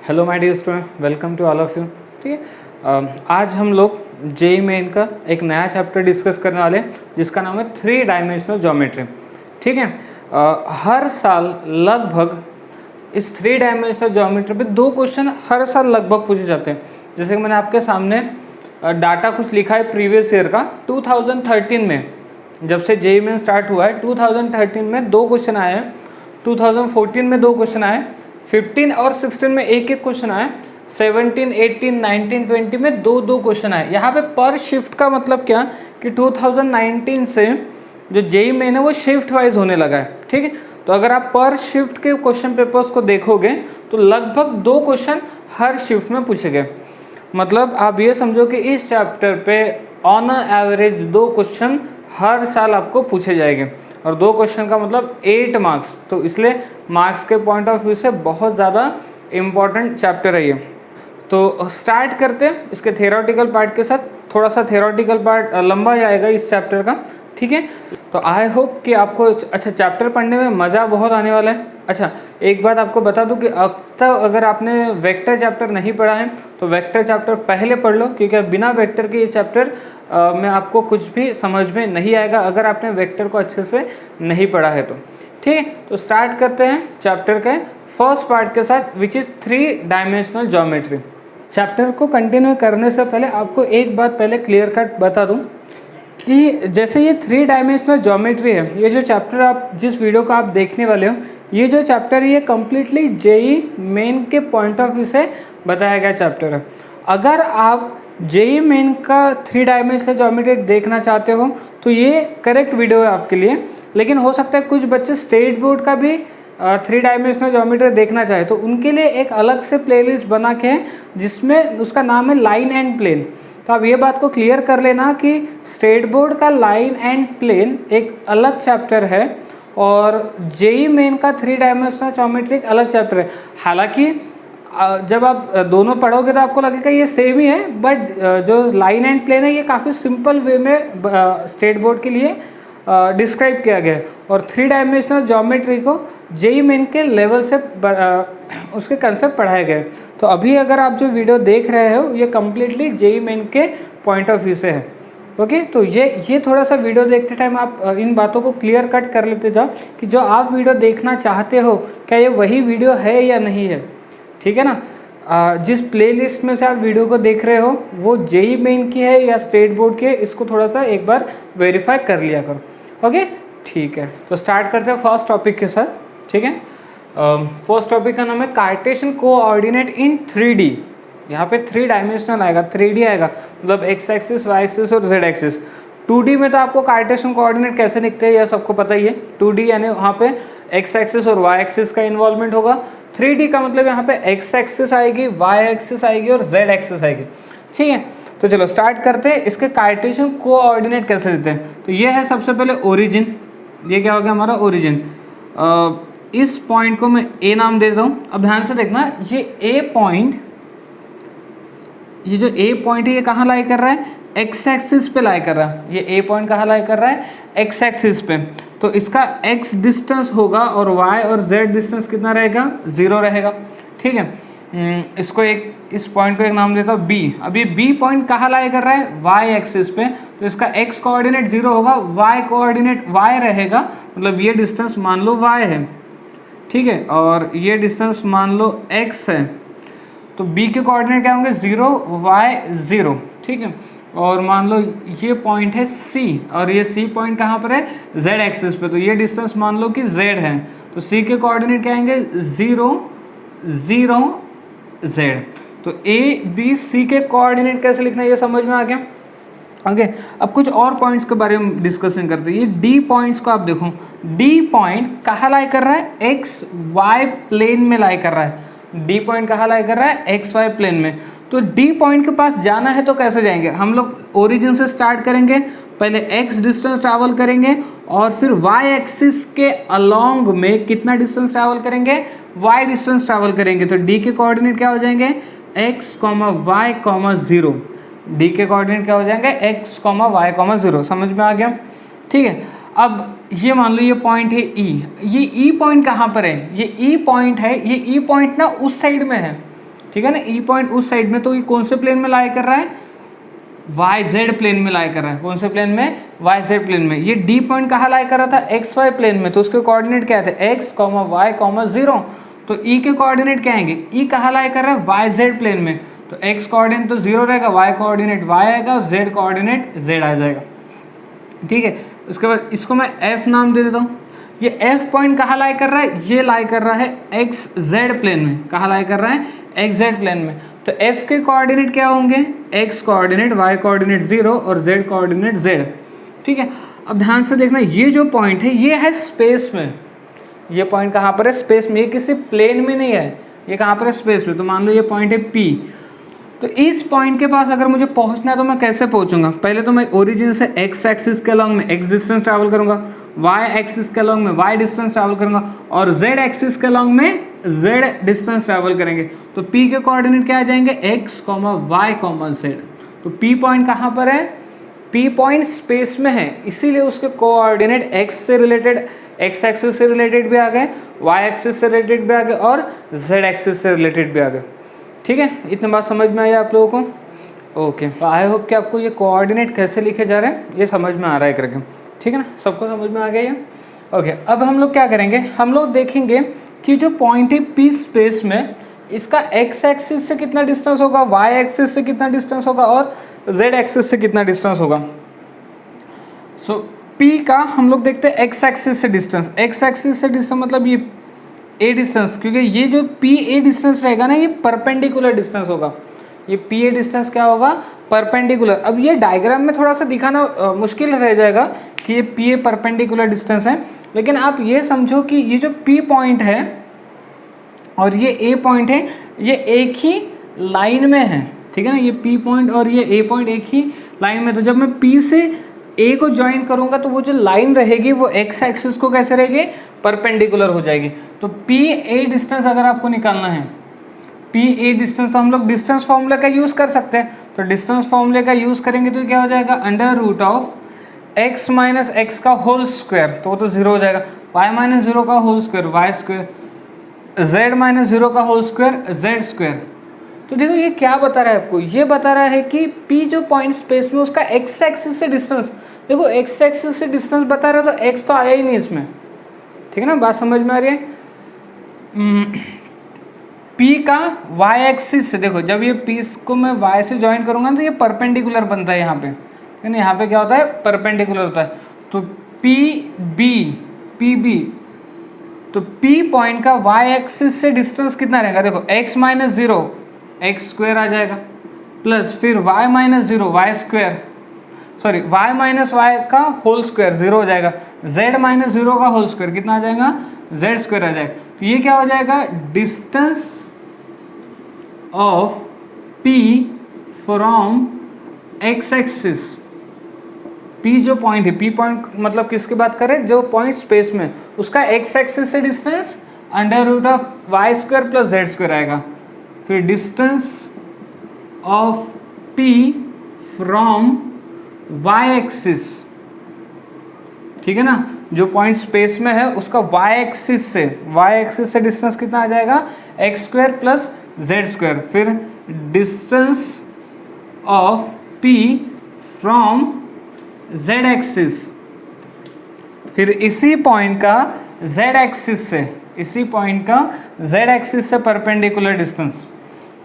Hello my dear student, welcome to all of you. ठीक है, आज हम लोग जेई मेन का एक नया चैप्टर डिस्कस करने वाले हैं जिसका नाम है 3 डायमेंशनल ज्योमेट्री। ठीक है, हर साल लगभग इस 3 डायमेंशनल ज्योमेट्री पे 2 क्वेश्चन हर साल लगभग पूछे जाते हैं। जैसे कि मैंने आपके सामने डाटा कुछ लिखा है प्रीवियस ईयर का। 2013 में जब से जेई मेन स्टार्ट हुआ है 2013 में 2 क्वेश्चन आए हैं, 2014 में 2 क्वेश्चन आए, 15 और 16 में एक एक क्वेश्चन आए, 17, 18, 19, 20 में 2-2 क्वेश्चन आए। यहाँ पे पर शिफ्ट का मतलब क्या कि 2019 से जो जेई मेन है वो शिफ्ट वाइज होने लगा है। ठीक है, तो अगर आप पर शिफ्ट के क्वेश्चन पेपर्स को देखोगे तो लगभग 2 क्वेश्चन हर शिफ्ट में पूछे गए। मतलब आप ये समझो कि इस चैप्टर पे ऑन एवरेज 2 क्वेश्चन हर साल आपको पूछे जाएंगे, और 2 क्वेश्चन का मतलब 8 मार्क्स। तो इसलिए मार्क्स के पॉइंट ऑफ व्यू से बहुत ज़्यादा इम्पॉर्टेंट चैप्टर है ये। तो स्टार्ट करते हैं इसके थ्योरेटिकल पार्ट के साथ। थोड़ा सा थ्योरेटिकल पार्ट लंबा जाएगा इस चैप्टर का। ठीक है, तो आई होप कि आपको अच्छा चैप्टर पढ़ने में मज़ा बहुत आने वाला है। अच्छा, एक बात आपको बता दूं कि अब तक अगर आपने वेक्टर चैप्टर नहीं पढ़ा है तो वेक्टर चैप्टर पहले पढ़ लो, क्योंकि बिना वेक्टर के ये चैप्टर में आपको कुछ भी समझ में नहीं आएगा अगर आपने वेक्टर को अच्छे से नहीं पढ़ा है तो। ठीक है, तो स्टार्ट करते हैं चैप्टर के फर्स्ट पार्ट के साथ, which is 3 dimensional geometry. Chapter को कंटिन्यू करने से पहले आपको एक बात पहले क्लियर कट बता दूं कि जैसे ये 3 डायमेंशनल ज्योमेट्री है, ये जो चैप्टर आप जिस वीडियो को आप देखने वाले हो, ये जो चैप्टर है ये कम्प्लीटली जेई मेन के पॉइंट ऑफ व्यू से बताया गया चैप्टर है। अगर आप जेई मेन का 3 डायमेंशनल ज्योमेट्री देखना चाहते हो तो ये करेक्ट वीडियो है आपके लिए। लेकिन हो सकता है कुछ बच्चे स्टेट बोर्ड का भी 3 डायमेंशनल ज्योमेट्री देखना चाहे तो उनके लिए एक अलग से प्लेलिस्ट बना के है जिसमें उसका नाम है लाइन एंड प्लेन। तो आप ये बात को क्लियर कर लेना कि स्टेट बोर्ड का लाइन एंड प्लेन एक अलग चैप्टर है और जेई मेन का 3 डायमेंशनल ज्योमेट्री एक अलग चैप्टर है। हालांकि जब आप दोनों पढ़ोगे तो आपको लगेगा ये सेम ही है, बट जो लाइन एंड प्लेन है ये काफ़ी सिंपल वे में स्टेट बोर्ड के लिए डिस्क्राइब किया गया है, और 3 डायमेंशनल ज्योमेट्री को जेई मेन के लेवल से उसके कंसेप्ट पढ़ाए गए। तो अभी अगर आप जो वीडियो देख रहे हो ये कम्प्लीटली जेई मेन के पॉइंट ऑफ व्यू से है। ओके, तो ये थोड़ा सा वीडियो देखते टाइम आप इन बातों को क्लियर कट कर लेते जाओ कि जो आप वीडियो देखना चाहते हो क्या ये वही वीडियो है या नहीं है। ठीक है ना, जिस प्लेलिस्ट में से आप वीडियो को देख रहे हो वो जेई मेन की है या स्टेट बोर्ड की है, इसको थोड़ा सा एक बार वेरीफाई कर लिया करो। ओके, ठीक है, तो स्टार्ट करते हैं फर्स्ट टॉपिक के साथ। ठीक है, फर्स्ट टॉपिक का नाम है कार्टेशियन कोऑर्डिनेट इन 3D। यहाँ पे 3 डायमेंशनल आएगा, 3D आएगा, मतलब एक्स एक्सिस, वाई एक्सिस और जेड एक्सिस। 2D में तो आपको कार्टेशियन कोऑर्डिनेट कैसे दिखते हैं यह सबको पता ही है। 2D यानी वहाँ पे एक्स एक्सिस और वाई एक्सिस का इन्वॉल्वमेंट होगा। 3D का मतलब यहाँ पे एक्स एक्सिस आएगी, वाई एक्सिस आएगी और जेड एक्सिस आएगी। ठीक है, तो चलो स्टार्ट करते हैं। इसके कार्टेशियन कोऑर्डिनेट कैसे देते हैं, तो ये है सबसे पहले ओरिजिन। ये क्या हो गया हमारा ओरिजिन। इस पॉइंट को मैं ए नाम दे देता हूँ। अब ध्यान से देखना, ये ए पॉइंट, ये जो ए पॉइंट है ये कहाँ लाई कर रहा है, एक्स एक्सिस पे लाई कर रहा है। ये ए पॉइंट कहाँ लाई कर रहा है, एक्स एक्सिस पे। तो इसका एक्स डिस्टेंस होगा और वाई और जेड डिस्टेंस कितना रहेगा, 0 रहेगा। ठीक है, इसको इस पॉइंट को एक नाम देता हूँ बी। अब ये बी पॉइंट कहाँ लाई कर रहा है, वाई एक्सिस पे। तो इसका एक्स कोऑर्डिनेट 0 होगा, वाई कोऑर्डिनेट वाई रहेगा, मतलब ये डिस्टेंस मान लो वाई है। ठीक है, और ये डिस्टेंस मान लो एक्स है। तो बी के कोऑर्डिनेट क्या होंगे, 0 वाई 0। ठीक है, और मान लो ये पॉइंट है सी, और ये सी पॉइंट कहाँ पर है, जेड एक्सिस पे। तो ये डिस्टेंस मान लो कि जेड है, तो सी के कोऑर्डिनेट क्या आएंगे, 0 0 जेड। तो ए बी सी के कोऑर्डिनेट कैसे लिखना है ये समझ में आ गया। ओके, अब कुछ और पॉइंट्स के बारे में डिस्कशन करते हैं। ये डी पॉइंट्स को आप देखो, डी पॉइंट कहाँ लाई कर रहा है, एक्स वाई प्लेन में लाई कर रहा है। डी पॉइंट कहाँ लाई कर रहा है, एक्स वाई प्लेन में। तो डी पॉइंट के पास जाना है तो कैसे जाएंगे, हम लोग ओरिजिन से स्टार्ट करेंगे। पहले एक्स डिस्टेंस ट्रैवल करेंगे और फिर वाई एक्सिस के अलोंग में कितना डिस्टेंस ट्रैवल करेंगे, वाई डिस्टेंस ट्रैवल करेंगे। तो डी के कोऑर्डिनेट क्या हो जाएंगे, X comma Y comma 0। D के कोऑर्डिनेट क्या हो जाएंगे, एक्स कॉमा वाई कॉमा 0। समझ में आ गया। ठीक है, अब ये मान लो ये पॉइंट है ई। ये ई पॉइंट कहाँ पर है, ये ई पॉइंट है। ये ई पॉइंट ना उस साइड में है, ठीक है ना, ई पॉइंट उस साइड में, तो ये कौन से प्लेन में लाई कर रहा है, वाई जेड प्लेन में लाई कर रहा है। कौन से प्लेन में, वाई जेड प्लेन में। ये डी पॉइंट कहाँ लाई कर रहा था, एक्स वाई प्लेन में, तो उसके कोऑर्डिनेट क्या थे, एक्स कॉमा वाई कॉमा 0। तो ई के कोऑर्डिनेट क्या आएंगे, ई कहाँ लाई कर रहा है, वाई जेड प्लेन में, तो एक्स कोऑर्डिनेट तो 0 रहेगा, वाई कोऑर्डिनेट वाई आएगा और जेड कोऑर्डिनेट जेड आ जाएगा। ठीक है, उसके बाद इसको मैं एफ नाम दे देता हूँ। ये एफ पॉइंट कहाँ लाई कर रहा है, ये लाई कर रहा है एक्स जेड प्लेन में। कहाँ लाई कर रहा है, एक्स जेड प्लेन में। तो एफ के कोऑर्डिनेट क्या होंगे, एक्स कोऑर्डिनेट, वाई कोऑर्डिनेट 0 और जेड कोऑर्डिनेट जेड। ठीक है, अब ध्यान से देखना, ये जो पॉइंट है ये है स्पेस में। ये पॉइंट कहाँ पर है, स्पेस में। ये किसी प्लेन में नहीं है, ये कहाँ पर है, स्पेस में। तो मान लो ये पॉइंट है पी, तो इस पॉइंट के पास अगर मुझे पहुंचना है तो मैं कैसे पहुंचूंगा, पहले तो मैं ओरिजिन से एक्स एक्सिस के अलॉन्ग में एक्स डिस्टेंस ट्रैवल करूंगा, वाई एक्सिस के अलॉन्ग में वाई डिस्टेंस ट्रैवल करूंगा और जेड एक्सिस के अलॉन्ग में जेड डिस्टेंस ट्रैवल करेंगे। तो पी के कोऑर्डिनेट क्या आ जाएंगे, X comma Y comma Z. तो पी पॉइंट कहाँ पर है, पी पॉइंट स्पेस में है, इसीलिए उसके कोऑर्डिनेट एक्स से रिलेटेड, एक्स एक्सिस से रिलेटेड भी आ गए, वाई एक्सिस से रिलेटेड भी आ गए और जेड एक्सिस से रिलेटेड भी आ गए। ठीक है, इतनी बात समझ में आई आप लोगों को। ओके, आई होप कि आपको ये कोऑर्डिनेट कैसे लिखे जा रहे हैं ये समझ में आ रहा है करके। ठीक है ना, सबको समझ में आ गया ये। ओके, अब हम लोग क्या करेंगे, हम लोग देखेंगे कि जो पॉइंट है पी स्पेस में, इसका एक्स एक्सिस से कितना डिस्टेंस होगा, वाई एक्सिस से कितना डिस्टेंस होगा और जेड एक्सिस से कितना डिस्टेंस होगा। सो पी का हम लोग देखते हैं एक्स एक्सिस से डिस्टेंस। एक्स एक्सिस से डिस्टेंस मतलब ये ए डिस्टेंस, क्योंकि ये जो पी ए डिस्टेंस रहेगा ना, ये परपेंडिकुलर डिस्टेंस होगा। ये पी ए डिस्टेंस क्या होगा, परपेंडिकुलर। अब ये डायग्राम में थोड़ा सा दिखाना मुश्किल रह जाएगा कि ये पी ए परपेंडिकुलर डिस्टेंस है, लेकिन आप ये समझो कि ये जो पी पॉइंट है और ये ए पॉइंट है, ये एक ही लाइन में है। ठीक है ना, ये पी पॉइंट और ये ए पॉइंट एक ही लाइन में। तो जब मैं पी से ए को ज्वाइन करूंगा तो वो जो लाइन रहेगी वो एक्स एक्सिस को कैसे रहेगी, परपेंडिकुलर हो जाएगी। तो पी ए डिस्टेंस अगर आपको निकालना है, पी ए डिस्टेंस, तो हम लोग डिस्टेंस फॉर्मूला का यूज़ कर सकते हैं। तो डिस्टेंस फॉर्मूले का यूज़ करेंगे तो क्या हो जाएगा, under root of X minus X का होल स्क्वायर, तो वो तो 0 हो जाएगा, वाई माइनस 0 का whole square Y square, Z minus 0 का होल स्क्वायर जेड स्क्वायर। तो देखो ये क्या बता रहा है आपको, ये बता रहा है कि पी जो पॉइंट स्पेस में उसका एक्स एक्सिस से डिस्टेंस, देखो एक्स एक्सिस से डिस्टेंस बता रहा है तो एक्स तो आया ही नहीं इसमें। ठीक है ना, बात समझ में आ रही है। पी का वाई एक्सिस से, देखो जब ये पी को मैं वाई से ज्वाइन करूंगा तो ये परपेंडिकुलर बनता है यहाँ पे, यानी यहाँ पे क्या होता है, परपेंडिकुलर होता है। तो पी बी, तो पी पॉइंट का वाई एक्सिस से डिस्टेंस कितना रहेगा, देखो एक्स माइनस 0 एक्स स्क्वायर आ जाएगा, प्लस फिर Y minus 0 Y square, sorry Y minus Y का होल स्क्वायर 0 हो जाएगा, जेड माइनस 0 का होल स्क्वायर कितना आ जाएगा, जेड स्क्वायर आ जाएगा। तो ये क्या हो जाएगा, distance of P from X axis. P जो पॉइंट है, पी पॉइंट मतलब किसकी बात करें, जो पॉइंट स्पेस में, उसका एक्स एक्सिस से distance under root of Y square plus Z square आएगा। फिर distance of P from Y axis, ठीक है ना, जो पॉइंट स्पेस में है उसका वाई एक्सिस से डिस्टेंस कितना आ जाएगा, X square plus Z square. फिर distance of P from Z axis, फिर इसी पॉइंट का जेड एक्सिस से, इसी पॉइंट का जेड एक्सिस से परपेंडिकुलर डिस्टेंस।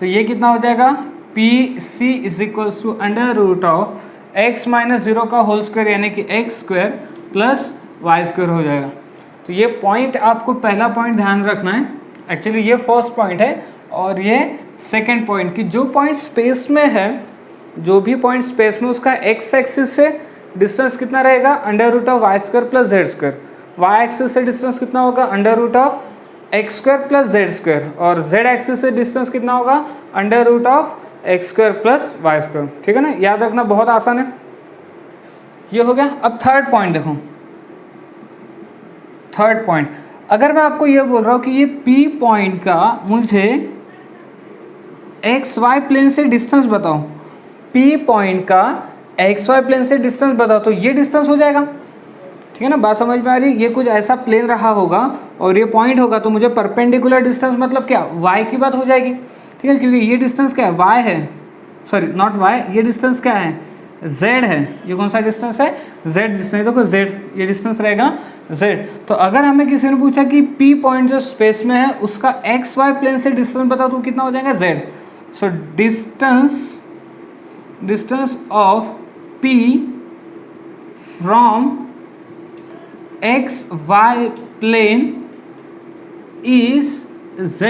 तो ये कितना हो जाएगा, P C is equals to under root of X minus 0 का होल स्क्वायर यानी कि X square plus Y square हो जाएगा। तो ये पॉइंट आपको पहला पॉइंट ध्यान रखना है, एक्चुअली ये फर्स्ट पॉइंट है और ये सेकंड पॉइंट की जो पॉइंट स्पेस में है, जो भी पॉइंट स्पेस में उसका एक्स एक्सिस से डिस्टेंस कितना रहेगा, under root of Y square plus Z square. Y axis से डिस्टेंस कितना होगा, under root of X square plus Z square, और जेड एक्सिस से डिस्टेंस कितना होगा, under root of X square plus Y square. ठीक है ना, याद रखना, बहुत आसान है। ये हो गया। अब थर्ड पॉइंट देखो, थर्ड पॉइंट, अगर मैं आपको ये बोल रहा हूँ कि ये पी पॉइंट का मुझे एक्स वाई प्लेन से डिस्टेंस बताओ, पी पॉइंट का एक्स वाई प्लेन से डिस्टेंस बताओ, तो ये डिस्टेंस हो जाएगा। ठीक है ना, बात समझ में आ रही है। ये कुछ ऐसा प्लेन रहा होगा और ये पॉइंट होगा, तो मुझे परपेंडिकुलर डिस्टेंस मतलब क्या, वाई की बात हो जाएगी। ठीक है, क्योंकि ये डिस्टेंस क्या है, y है, सॉरी नॉट y, ये डिस्टेंस क्या है, z है। ये कौन सा डिस्टेंस है, z डिस्टेंस, देखो z, ये डिस्टेंस रहेगा z। तो अगर हमें किसी ने पूछा कि p पॉइंट जो स्पेस में है उसका एक्स वाई प्लेन से डिस्टेंस बताओ तो कितना हो जाएगा, z। So distance of p from X Y plane is z।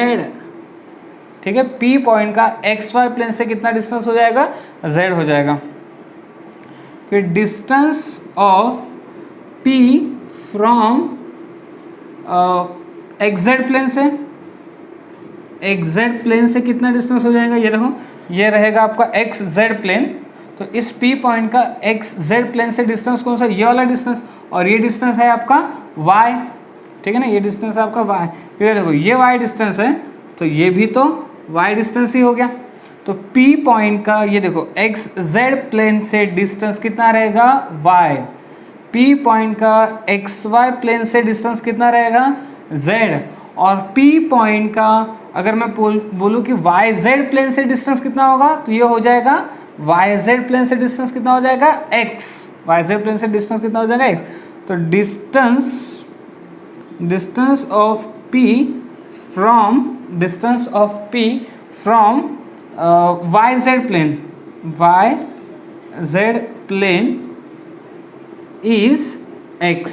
ठीक है, p पॉइंट का एक्स वाई प्लेन से कितना डिस्टेंस हो जाएगा, z हो जाएगा। फिर distance of p from XZ plane से, एक्जेड प्लेन से कितना डिस्टेंस हो जाएगा, ये देखो ये रहेगा आपका एक्स जेड प्लेन। तो इस p पॉइंट का एक्स जेड प्लेन से डिस्टेंस कौन सा, ये वाला डिस्टेंस, और ये डिस्टेंस है आपका y। ठीक है ना, ये डिस्टेंस है आपका y। फिर देखो ये y डिस्टेंस है तो ये भी तो y डिस्टेंस ही हो गया। तो p पॉइंट का ये देखो एक्स जेड प्लेन से डिस्टेंस कितना रहेगा, y। p पॉइंट का एक्स वाई प्लेन से डिस्टेंस कितना रहेगा, z। और p पॉइंट का अगर मैं बोलूँ कि वाई जेड प्लेन से डिस्टेंस कितना होगा तो ये हो जाएगा वाई जेड प्लेन से डिस्टेंस कितना हो जाएगा, x। वाई जेड प्लेन से डिस्टेंस कितना हो जाएगा, x। तो distance of p from Y Z plane is x।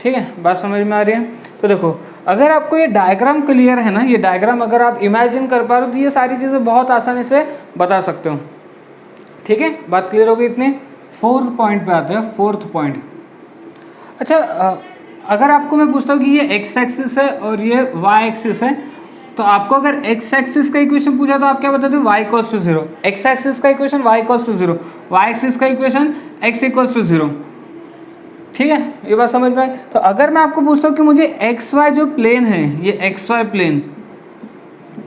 ठीक है, बात समझ में आ रही है। तो देखो अगर आपको ये डायग्राम क्लियर है ना, ये डायग्राम अगर आप इमेजिन कर पा रहे हो तो ये सारी चीज़ें बहुत आसानी से बता सकते हो। ठीक है, बात क्लियर हो गई इतनी। फोर्थ पॉइंट पे आते हैं, फोर्थ पॉइंट। अच्छा, अगर आपको मैं पूछता हूँ कि ये एक्स एक्सिस है और ये वाई एक्सिस है, तो आपको अगर एक्स एक्सिस का इक्वेशन पूछा तो आप क्या बताते हो, y equals to 0। X axis का equation y equals to 0, Y axis का इक्वेशन x इक्वल्स टू 0। ठीक है, ये बात समझ में आई। तो अगर मैं आपको पूछता हूँ कि मुझे एक्स वाई जो प्लेन है, ये एक्स वाई प्लेन,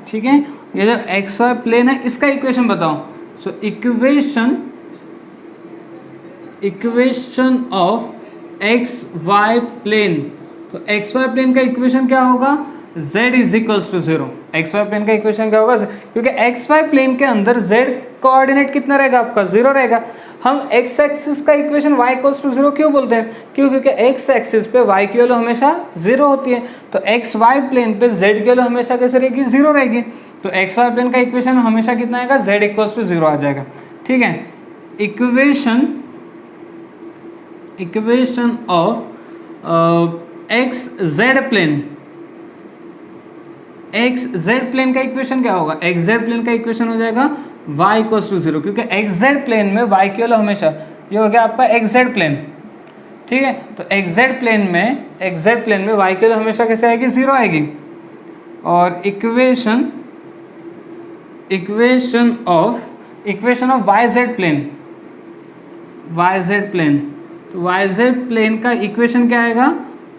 ठीक है, ये जो एक्स वाई प्लेन है इसका इक्वेशन बताओ। So equation of X Y plane, तो एक्स वाई प्लेन का इक्वेशन क्या होगा, z is equals to 0। X Y plane का इक्वेशन क्या होगा, क्योंकि एक्स वाई प्लेन के अंदर z कोऑर्डिनेट कितना रहेगा आपका, 0 रहेगा। हम एक्स एक्सिस का इक्वेशन y इक्वल्स टू 0 क्यों बोलते हैं, क्योंकि एक्स एक्सिस पे y की वैल्यू हमेशा 0 होती है। तो एक्स वाई प्लेन पे z की वैल्यू हमेशा कैसे रहेगी, 0 रहेगी। तो एक्स वाई प्लेन का इक्वेशन हमेशा कितना आएगा, z इक्वल्स टू 0 आ जाएगा। ठीक है, equation of X Z plane का इक्वेशन क्या होगा, एक्स जेड प्लेन का इक्वेशन हो जाएगा y इक्वल्स टू 0, क्योंकि एक्स जेड प्लेन में y की वैल्यू हमेशा, ये हो गया आपका एक्स जेड प्लेन। ठीक है, तो एक्स जेड प्लेन में y की वैल्यू हमेशा कैसे आएगी, 0 आएगी। और equation of y Z plane, तो y जेड प्लेन का इक्वेशन क्या आएगा,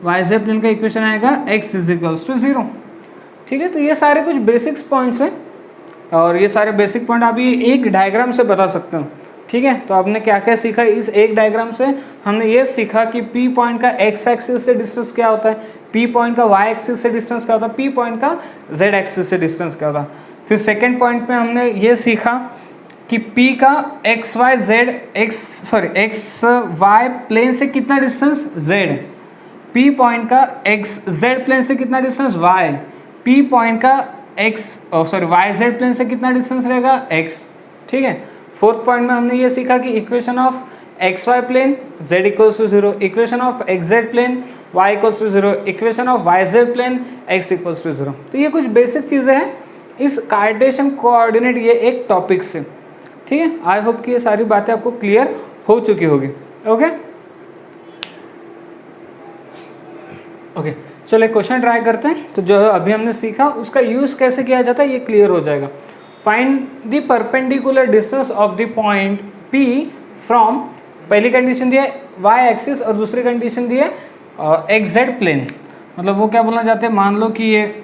y जेड प्लेन का इक्वेशन आएगा x इज इक्वल्स टू 0। ठीक है, तो ये सारे कुछ बेसिक्स पॉइंट्स हैं और ये सारे बेसिक पॉइंट आप ये एक डायग्राम से बता सकते हो। ठीक है, तो आपने क्या क्या सीखा इस एक डायग्राम से, हमने ये सीखा कि P पॉइंट का x एक्सिस से डिस्टेंस क्या होता है, P पॉइंट का y एक्सिस से डिस्टेंस क्या होता है, P पॉइंट का z एक्सिस से डिस्टेंस क्या होता है। फिर सेकेंड पॉइंट पे हमने ये सीखा कि P का एक्स वाई प्लेन से कितना डिस्टेंस, z। P पॉइंट का एक्स जेड प्लेन से कितना डिस्टेंस, y। P पॉइंट का वाई जेड प्लेन से कितना डिस्टेंस रहेगा, x। ठीक है, फोर्थ पॉइंट में हमने ये सीखा कि equation of X Y plane z equals to 0, equation of X Z plane y equals to 0, equation of Y Z plane x equals to 0। तो ये कुछ बेसिक चीज़ें हैं इस कार्टेशियन कोऑर्डिनेट ये एक टॉपिक से। ठीक है, आई होप कि ये सारी बातें आपको क्लियर हो चुकी होगी। ओके, चलो एक क्वेश्चन ट्राई करते हैं। तो जो अभी हमने सीखा उसका यूज़ कैसे किया जाता है ये क्लियर हो जाएगा। Find the perpendicular distance of the point P from, पहली कंडीशन दी है y एक्सिस और दूसरी कंडीशन दी है एक्स जेड प्लेन। मतलब वो क्या बोलना चाहते हैं, मान लो कि ये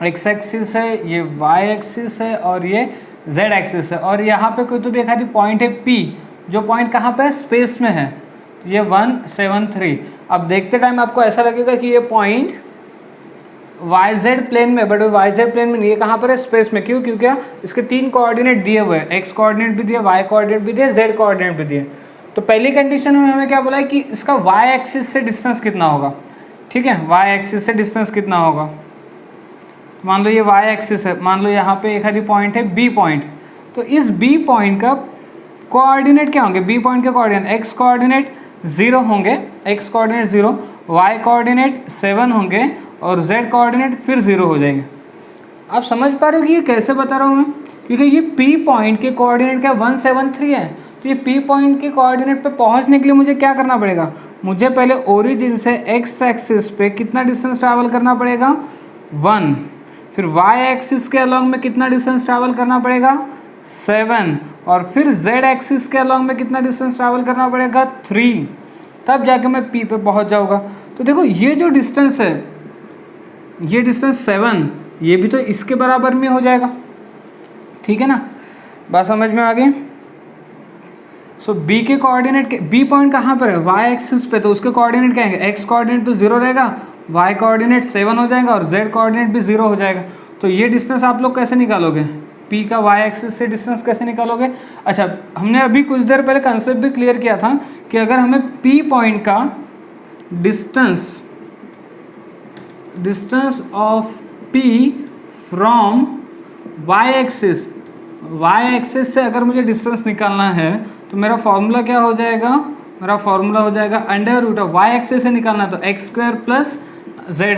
x एक्सिस है, ये y एक्सिस है और ये z एक्सिस है, और यहाँ पे कोई तो भी एक आधी पॉइंट है P, जो पॉइंट कहाँ पे है, स्पेस में है, ये 1 7 3। अब देखते टाइम आपको ऐसा लगेगा कि ये पॉइंट वाई जेड प्लेन में, बट वाई जेड प्लेन में नहीं, ये कहाँ पर है, स्पेस में। क्यों? क्योंकि इसके 3 कोऑर्डिनेट दिए हुए हैं, एक्स कोऑर्डिनेट भी दिए, वाई कोऑर्डिनेट भी दिए, जेड कोऑर्डिनेट भी दिए। तो पहली कंडीशन में हमें क्या बोला है कि इसका वाई एक्सिस से डिस्टेंस कितना होगा, ठीक है, वाई एक्सिस से डिस्टेंस कितना होगा। मान लो ये वाई एक्सिस है, मान लो यहाँ पे एक आधी पॉइंट है बी पॉइंट, तो इस बी पॉइंट का कोऑर्डिनेट क्या होंगे, बी पॉइंट के कोऑर्डिनेट एक्स कोऑर्डिनेट 0 होंगे, एक्स कोऑर्डिनेट 0, वाई कोऑर्डिनेट 7 होंगे और जेड कोऑर्डिनेट फिर 0 हो जाएंगे। आप समझ पा रहे हो कि ये कैसे बता रहा हूँ मैं, क्योंकि ये पी पॉइंट के कोऑर्डिनेट क्या 173 है, तो ये पी पॉइंट के कोऑर्डिनेट पे पहुँचने के लिए मुझे क्या करना पड़ेगा, मुझे पहले ओरिजिन से एक्स एक्सिस पे कितना डिस्टेंस ट्रैवल करना पड़ेगा 1, फिर वाई एक्सिस के अलॉन्ग में कितना डिस्टेंस ट्रैवल करना पड़ेगा 7, और फिर जेड एक्सिस के अलॉन्ग में कितना डिस्टेंस ट्रैवल करना पड़ेगा 3, तब जाके मैं पी पे पहुंच जाऊंगा। तो देखो ये जो डिस्टेंस है, ये डिस्टेंस 7, ये भी तो इसके बराबर में हो जाएगा, ठीक है ना, बात समझ में आ गई। सो बी के कोऑर्डिनेट के, बी पॉइंट कहाँ पर है, वाई एक्सिस पे, तो उसके कोऑर्डिनेट क्या आएंगे, एक्स कोऑर्डिनेट तो 0 रहेगा, वाई कोऑर्डिनेट 7 हो जाएगा और जेड कोऑर्डिनेट भी 0 हो जाएगा। तो ये डिस्टेंस आप लोग कैसे निकालोगे, पी का वाई एक्सिस से डिस्टेंस कैसे निकालोगे। अच्छा, हमने अभी कुछ देर पहले कंसेप्ट भी क्लियर किया था कि अगर हमें पी पॉइंट का distance of P from Y axis से अगर मुझे डिस्टेंस निकालना है तो मेरा फॉर्मूला क्या हो जाएगा, मेरा फॉर्मूला हो जाएगा under root of Y axis से निकालना तो X square plus Z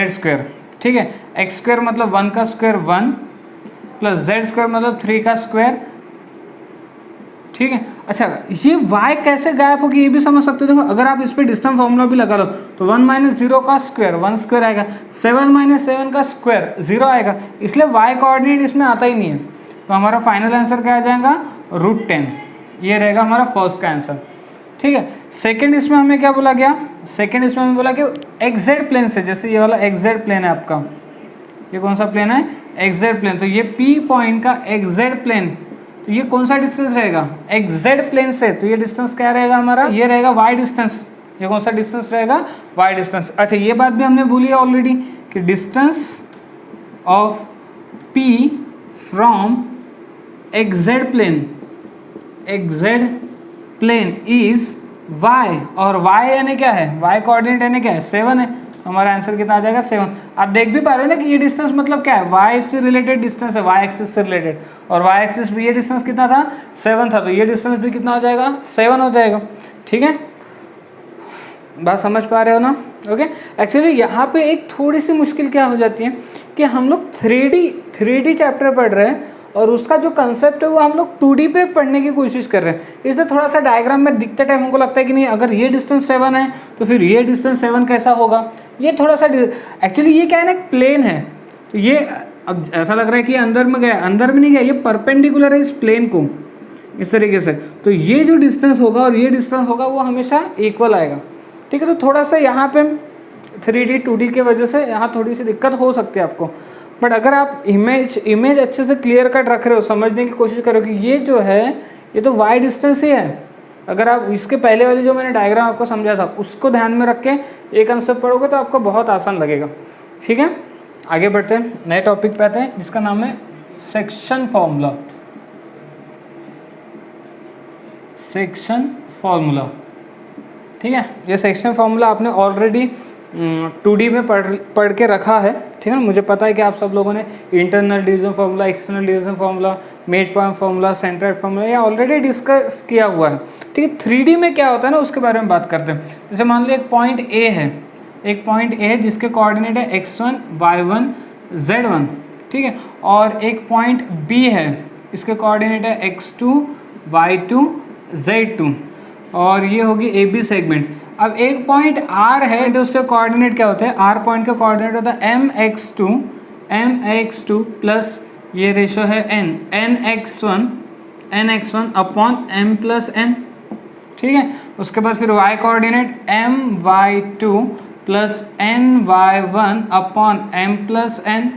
square, ठीक है, एक्स स्क्वायर मतलब 1 का स्क्वायर 1 प्लस जेड स्क्वायर मतलब 3 का स्क्वायर, ठीक है। अच्छा, ये y कैसे गायब होगी ये भी समझ सकते हो। देखो अगर आप इस पर डिस्टेंस फॉर्मूला भी लगा लो तो 1 माइनस 0 का स्क्वायर 1 स्क्वायर आएगा, 7 माइनस 7 का स्क्वायर 0 आएगा, इसलिए y कोऑर्डिनेट इसमें आता ही नहीं है। तो हमारा फाइनल आंसर क्या आ जाएगा, √10, ये रहेगा हमारा फर्स्ट का आंसर, ठीक है। सेकंड इसमें हमें क्या बोला गया, सेकंड इसमें हमें बोला कि एक्जेड प्लेन से, जैसे ये वाला एक्जेड प्लेन है आपका, ये कौन सा प्लेन है, एक्जेड प्लेन, तो ये पी पॉइंट का एक्जेड प्लेन, तो ये कौन सा डिस्टेंस रहेगा, एक्जेड प्लेन से, तो ये डिस्टेंस क्या रहेगा हमारा, ये रहेगा वाई डिस्टेंस, ये कौन सा डिस्टेंस रहेगा, वाई डिस्टेंस। अच्छा, ये बात भी हमने भूली है ऑलरेडी कि distance of P from XZ plane is y, और y यानी क्या है, y कोऑर्डिनेट यानी क्या है 7 है, हमारा आंसर कितना आ जाएगा 7। आप देख भी पा रहे हो ना कि ये डिस्टेंस मतलब क्या है, y से रिलेटेड डिस्टेंस है, y एक्सिस से रिलेटेड, और y एक्सिस भी ये डिस्टेंस कितना था 7 था, तो ये डिस्टेंस भी कितना हो जाएगा 7 हो जाएगा, ठीक है, बात समझ पा रहे हो ना। ओके, एक्चुअली यहाँ पे एक थोड़ी सी मुश्किल क्या हो जाती है कि हम लोग 3D चैप्टर पढ़ रहे हैं और उसका जो कंसेप्ट है वो हम लोग 2D पे पढ़ने की कोशिश कर रहे हैं, इसलिए थोड़ा सा डायग्राम में दिखते टाइम हमको लगता है कि नहीं अगर ये डिस्टेंस 7 है तो फिर ये डिस्टेंस 7 कैसा होगा, ये थोड़ा सा एक्चुअली ये क्या है ना, एक प्लेन है, तो ये अब ऐसा लग रहा है कि अंदर में गया, अंदर में नहीं गया, ये परपेंडिकुलर है इस प्लेन को इस तरीके से, तो ये जो डिस्टेंस होगा और ये डिस्टेंस होगा वो हमेशा इक्वल आएगा, ठीक है। तो थोड़ा सा यहाँ पे 3D 2D की वजह से यहाँ थोड़ी सी दिक्कत हो सकती है आपको, बट अगर आप इमेज अच्छे से क्लियर कट रख रहे हो, समझने की कोशिश करो कि ये जो है ये तो y डिस्टेंस ही है, अगर आप इसके पहले वाली जो मैंने डायग्राम आपको समझा था उसको ध्यान में रख के एक कंसेप्ट पढ़ोगे तो आपको बहुत आसान लगेगा, ठीक है। आगे बढ़ते हैं, नए टॉपिक पे आते हैं जिसका नाम है सेक्शन फार्मूला, ठीक है। ये सेक्शन फार्मूला आपने ऑलरेडी 2D में पढ़ के रखा है, ठीक है ना। मुझे पता है कि आप सब लोगों ने internal division formula, external division formula, mid point formula, centred formula ये ऑलरेडी डिस्कस किया हुआ है, ठीक है। 3D में क्या होता है ना उसके बारे में बात करते हैं। जैसे मान लो एक पॉइंट A है जिसके कोऑर्डिनेट है x1 y1 z1, ठीक है, और एक पॉइंट B है इसके कोऑर्डिनेट है x2 y2 z2, और ये होगी AB सेगमेंट। अब एक पॉइंट R है तो उसके कोऑर्डिनेट क्या होते हैं, R पॉइंट का कोऑर्डिनेट होता है mx2 प्लस ये रेशो है nx1 upon m plus n, ठीक है। उसके बाद फिर y coordinate my2 plus ny1 upon m plus n,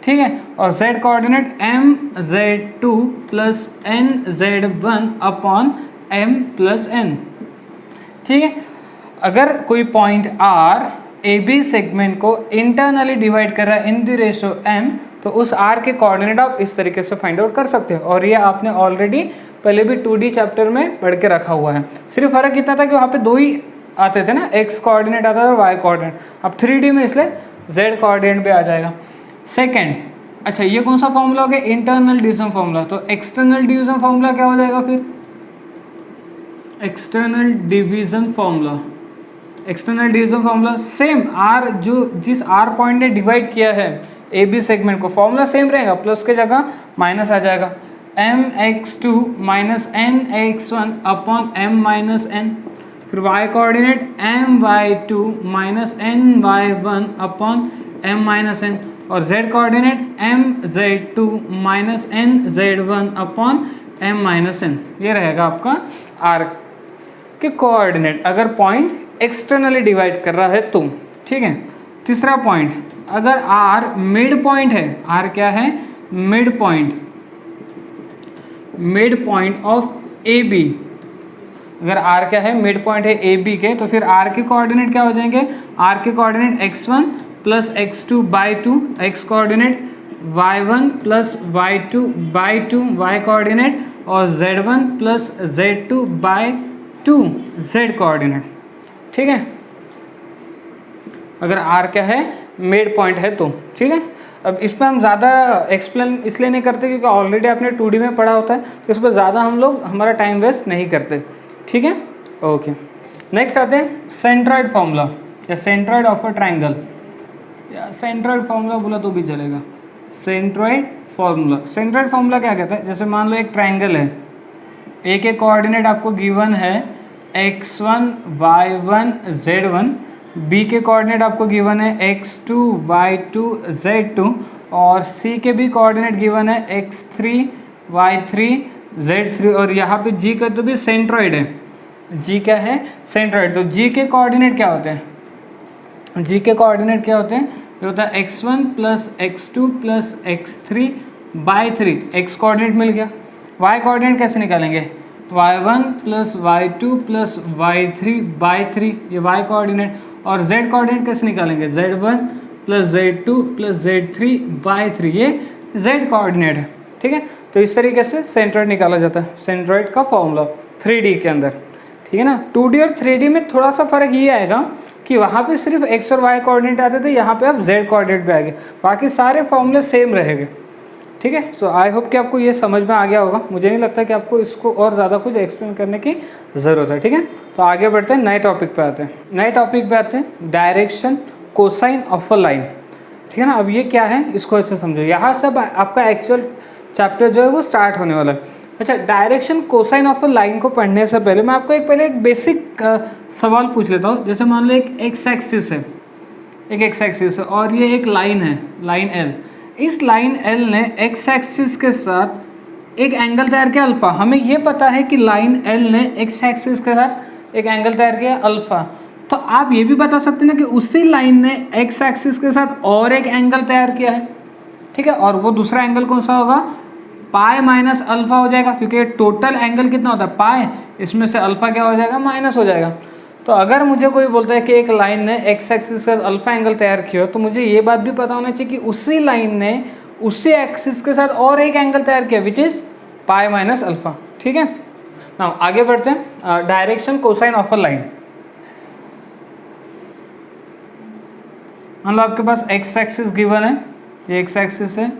ठीक है, और z coordinate mz2 plus nz1 upon m plus n, ठीक है। अगर कोई point R A B segment को इंटरनली डिवाइड कर रहा है इन द रेशियो m, तो उस r के कोऑर्डिनेट आप इस तरीके से फाइंड आउट कर सकते हो। और ये आपने ऑलरेडी पहले भी 2D चैप्टर में पढ़ के रखा हुआ है। सिर्फ फर्क इतना था कि वहाँ पे दो ही आते थे ना, x कोऑर्डिनेट आता था और y कोऑर्डिनेट। अब 3D में इसलिए z कोऑर्डिनेट भी आ जाएगा। सेकेंड, अच्छा ये कौन सा फॉर्मूला हो गया, इंटरनल डिवीजन फॉर्मूला। तो एक्सटर्नल डिवीजन फॉर्मूला क्या हो जाएगा फिर, external division formula, external division formula same r, जो जिस r पॉइंट ने डिवाइड किया है ए बी सेगमेंट को, फॉर्मूला सेम रहेगा, प्लस के जगह माइनस आ जाएगा, mx2 minus nx1 upon m minus n। फिर y coordinate my2 minus ny1 upon m minus n, और z coordinate mz2 minus nz1 upon m minus n। ये रहेगा आपका r के कोऑर्डिनेट अगर पॉइंट एक्सटर्नली डिवाइड कर रहा है तो। ठीक है। तीसरा पॉइंट, अगर r मिड पॉइंट है, r क्या है, mid point, mid point of A B, अगर r क्या है, मिड पॉइंट है ए बी के, तो फिर r के कोऑर्डिनेट क्या हो जाएंगे, r के coordinate x1 plus x2 by 2, x coordinate y1 plus y2 by 2, y coordinate, और z1 plus z2 by 2, z coordinate. ठीक है, अगर r क्या है, मिड पॉइंट है तो। ठीक है। अब इस पर हम ज़्यादा एक्सप्लेन इसलिए नहीं करते क्योंकि ऑलरेडी आपने 2D में पढ़ा होता है, तो इस पर ज़्यादा हम लोग हमारा टाइम वेस्ट नहीं करते। ठीक है, ओके। नेक्स्ट आते हैं सेंट्रॉइड फॉर्मूला या सेंट्रॉइड ऑफ अ ट्रायंगल, या सेंट्रॉइड फॉर्मूला बोला तो भी चलेगा। सेंट्रॉइड फॉर्मूला, सेंट्रॉइड फॉर्मूला क्या कहता है, जैसे मान लो एक ट्रायंगल है, ए के कोऑर्डिनेट आपको गिवन है x1 y1 z1, बी के कोऑर्डिनेट आपको गिवन है x2 y2 z2, और सी के भी कोऑर्डिनेट गिवन है x3 y3 z3, और यहाँ पे जी का तो भी सेंट्रॉइड है, जी क्या है, सेंट्रॉइड। तो जी के कोऑर्डिनेट क्या होते हैं, जी के कोऑर्डिनेट क्या होते हैं, ये होता है x1 plus x2 plus x3 by 3, x coordinate मिल गया। y कोऑर्डिनेट कैसे निकालेंगे, y1 plus y2 plus y3 by 3, ये y कोऑर्डिनेट, और z कोऑर्डिनेट कैसे निकालेंगे, z1 plus z2 plus z3 by 3, ये z कोऑर्डिनेट है। ठीक है, तो इस तरीके से सेंट्रॉइड निकाला जाता है, सेंट्रॉइड का फॉर्मूला 3D के अंदर। ठीक है ना, 2D और 3D में थोड़ा सा फर्क ये आएगा कि वहाँ पे सिर्फ x और y कोऑर्डिनेट आते थे, यहाँ पे अब z कोऑर्डिनेट भी आएंगे, बाकी सारे फॉर्मूले सेम रहेंगे। ठीक है, सो आई होप कि आपको ये समझ में आ गया होगा। मुझे नहीं लगता कि आपको इसको और ज़्यादा कुछ एक्सप्लेन करने की ज़रूरत है। ठीक है, तो आगे बढ़ते हैं, नए टॉपिक पे आते हैं। नए टॉपिक पे आते हैं, direction cosine of a line. ठीक है ना, अब ये क्या है इसको अच्छे समझो, यहाँ से आपका एक्चुअल चैप्टर जो है वो स्टार्ट होने वाला है। अच्छा, direction cosine of a line को पढ़ने से पहले मैं आपको एक बेसिक सवाल पूछ लेता हूँ। जैसे मान लो एक एक्स एक्सिस है, एक एक्स एक्सिस है और ये एक लाइन है, लाइन एल। इस लाइन एल ने एक्स एक्सिस के साथ एक एंगल तैयार किया अल्फ़ा। हमें ये पता है कि लाइन एल ने एक्स एक्सिस के साथ एक एंगल तैयार किया अल्फ़ा। तो आप ये भी बता सकते हैं ना कि उसी लाइन ने एक्स एक्सिस के साथ और एक एंगल तैयार किया है। ठीक है, और वो दूसरा एंगल कौन सा होगा, पाई माइनस अल्फ़ा हो जाएगा, क्योंकि टोटल एंगल कितना होता है पाई, इसमें से अल्फ़ा क्या हो जाएगा, माइनस हो जाएगा। तो अगर मुझे कोई बोलता है कि एक लाइन ने एक्स एक्सिस का अल्फ़ा एंगल तैयार किया, तो मुझे ये बात भी पता होना चाहिए कि उसी लाइन ने उसी एक्सिस के साथ और एक एंगल तैयार किया which is pi minus alpha. ठीक है, ना आगे बढ़ते हैं, direction cosine of a line. मान लो आपके पास एक्स एक्सिस गिवन है, ये एक्स एक्सिस है,